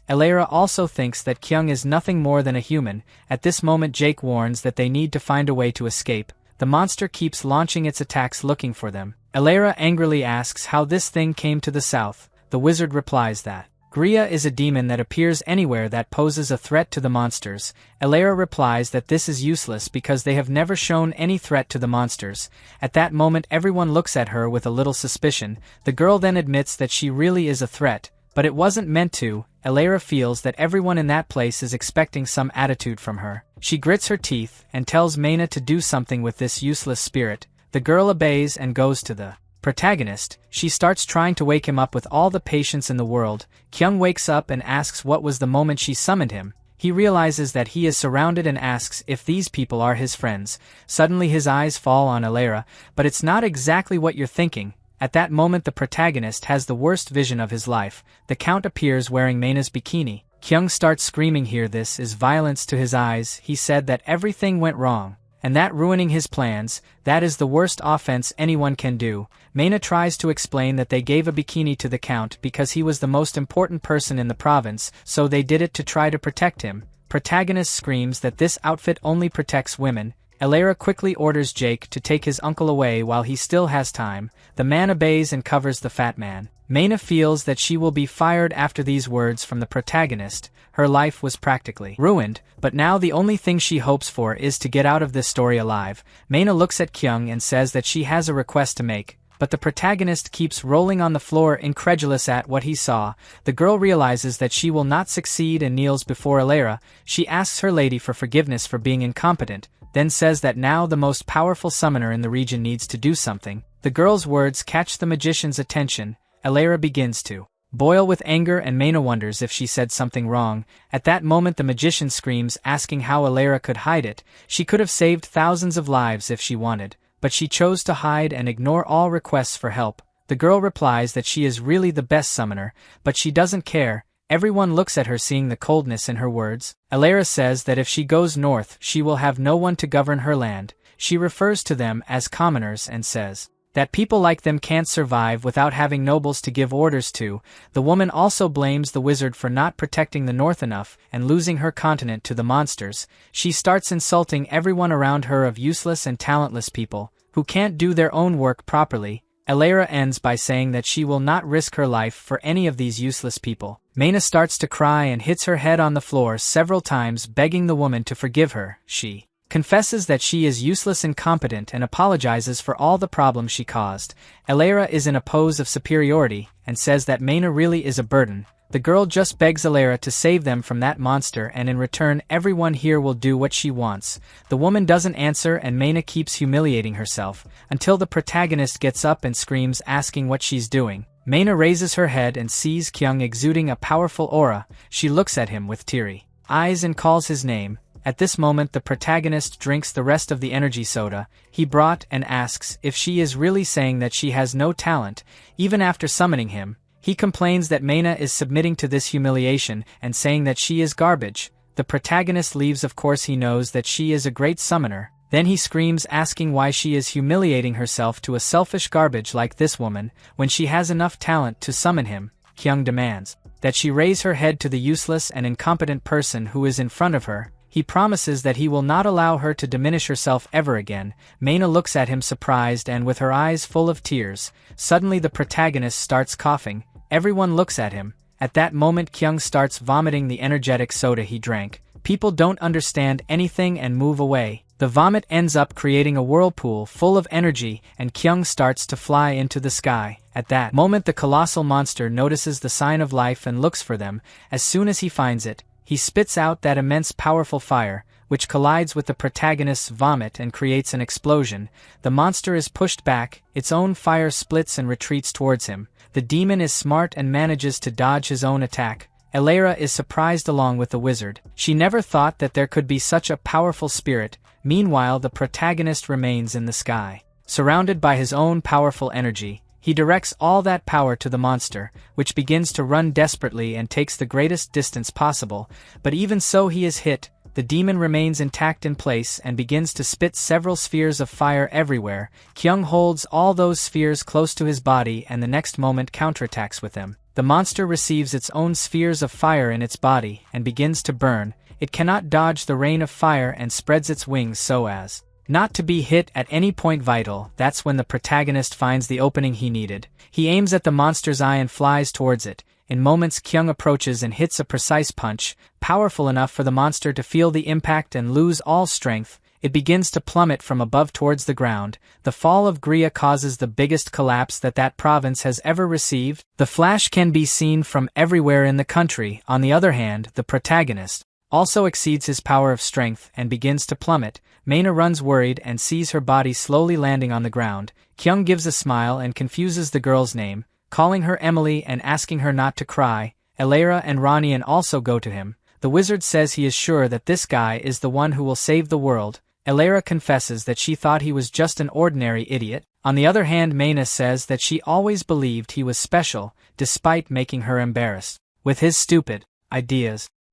Elera also thinks that Kyung is nothing more than a human. At this moment Jake warns that they need to find a way to escape. The monster keeps launching its attacks looking for them. Elera angrily asks how this thing came to the south. The wizard replies that Gria is a demon that appears anywhere that poses a threat to the monsters. Elera replies that this is useless because they have never shown any threat to the monsters. At that moment everyone looks at her with a little suspicion. The girl then admits that she really is a threat, but it wasn't meant to. Elera feels that everyone in that place is expecting some attitude from her. She grits her teeth and tells Maina to do something with this useless spirit. The girl obeys and goes to the protagonist. She starts trying to wake him up with all the patience in the world. Kyung wakes up and asks what was the moment she summoned him. He realizes that he is surrounded and asks if these people are his friends. Suddenly his eyes fall on Elera, but it's not exactly what you're thinking. At that moment the protagonist has the worst vision of his life. The count appears wearing Maina's bikini. Kyung starts screaming here. This is violence to his eyes. He said that everything went wrong, and that ruining his plans, that is the worst offense anyone can do. Maina tries to explain that they gave a bikini to the count because he was the most important person in the province, so they did it to try to protect him. Protagonist screams that this outfit only protects women. Elera quickly orders Jake to take his uncle away while he still has time. The man obeys and covers the fat man. Maina feels that she will be fired after these words from the protagonist. Her life was practically ruined, but now the only thing she hopes for is to get out of this story alive. Maina looks at Kyung and says that she has a request to make, but the protagonist keeps rolling on the floor incredulous at what he saw. The girl realizes that she will not succeed and kneels before Elera. She asks her lady for forgiveness for being incompetent, then says that now the most powerful summoner in the region needs to do something. The girl's words catch the magician's attention. Elera begins to boil with anger and Maina wonders if she said something wrong. At that moment the magician screams, asking how Elera could hide it. She could have saved thousands of lives if she wanted, but she chose to hide and ignore all requests for help. The girl replies that she is really the best summoner, but she doesn't care. Everyone looks at her, seeing the coldness in her words. Elera says that if she goes north she will have no one to govern her land. She refers to them as commoners and says that people like them can't survive without having nobles to give orders to. The woman also blames the wizard for not protecting the north enough and losing her continent to the monsters. She starts insulting everyone around her of useless and talentless people who can't do their own work properly. Elera ends by saying that she will not risk her life for any of these useless people. Maina starts to cry and hits her head on the floor several times, begging the woman to forgive her. She confesses that she is useless and incompetent and apologizes for all the problems she caused. Elera is in a pose of superiority and says that Maina really is a burden. The girl just begs Elera to save them from that monster, and in return everyone here will do what she wants. The woman doesn't answer and Maina keeps humiliating herself until the protagonist gets up and screams, asking what she's doing. Maina raises her head and sees Kyung exuding a powerful aura. She looks at him with teary eyes and calls his name. At this moment the protagonist drinks the rest of the energy soda he brought and asks if she is really saying that she has no talent, even after summoning him. He complains that Maina is submitting to this humiliation and saying that she is garbage. The protagonist leaves. Of course he knows that she is a great summoner. Then he screams, asking why she is humiliating herself to a selfish garbage like this woman when she has enough talent to summon him. Kyung demands that she raise her head to the useless and incompetent person who is in front of her. He promises that he will not allow her to diminish herself ever again. Maina looks at him surprised and with her eyes full of tears. Suddenly the protagonist starts coughing. Everyone looks at him. At that moment Kyung starts vomiting the energetic soda he drank. People don't understand anything and move away. The vomit ends up creating a whirlpool full of energy and Kyung starts to fly into the sky. At that moment the colossal monster notices the sign of life and looks for them. As soon as he finds it, he spits out that immense powerful fire, which collides with the protagonist's vomit and creates an explosion. The monster is pushed back, its own fire splits and retreats towards him. The demon is smart and manages to dodge his own attack. Elera is surprised along with the wizard. She never thought that there could be such a powerful spirit. Meanwhile, the protagonist remains in the sky. Surrounded by his own powerful energy, he directs all that power to the monster, which begins to run desperately and takes the greatest distance possible, but even so he is hit. The demon remains intact in place and begins to spit several spheres of fire everywhere. Kyung holds all those spheres close to his body and the next moment counterattacks with them. The monster receives its own spheres of fire in its body and begins to burn. It cannot dodge the rain of fire and spreads its wings so as not to be hit at any point vital. That's when the protagonist finds the opening he needed. He aims at the monster's eye and flies towards it. In moments, Kyung approaches and hits a precise punch, powerful enough for the monster to feel the impact and lose all strength. It begins to plummet from above towards the ground. The fall of Gria causes the biggest collapse that province has ever received. The flash can be seen from everywhere in the country. On the other hand, the protagonist also exceeds his power of strength and begins to plummet. Maina runs worried and sees her body slowly landing on the ground. Kyung gives a smile and confuses the girl's name, calling her Emily and asking her not to cry. Elera and Ranian also go to him. The wizard says he is sure that this guy is the one who will save the world. Elera confesses that she thought he was just an ordinary idiot. On the other hand, Maina says that she always believed he was special, despite making her embarrassed with his stupid ideas.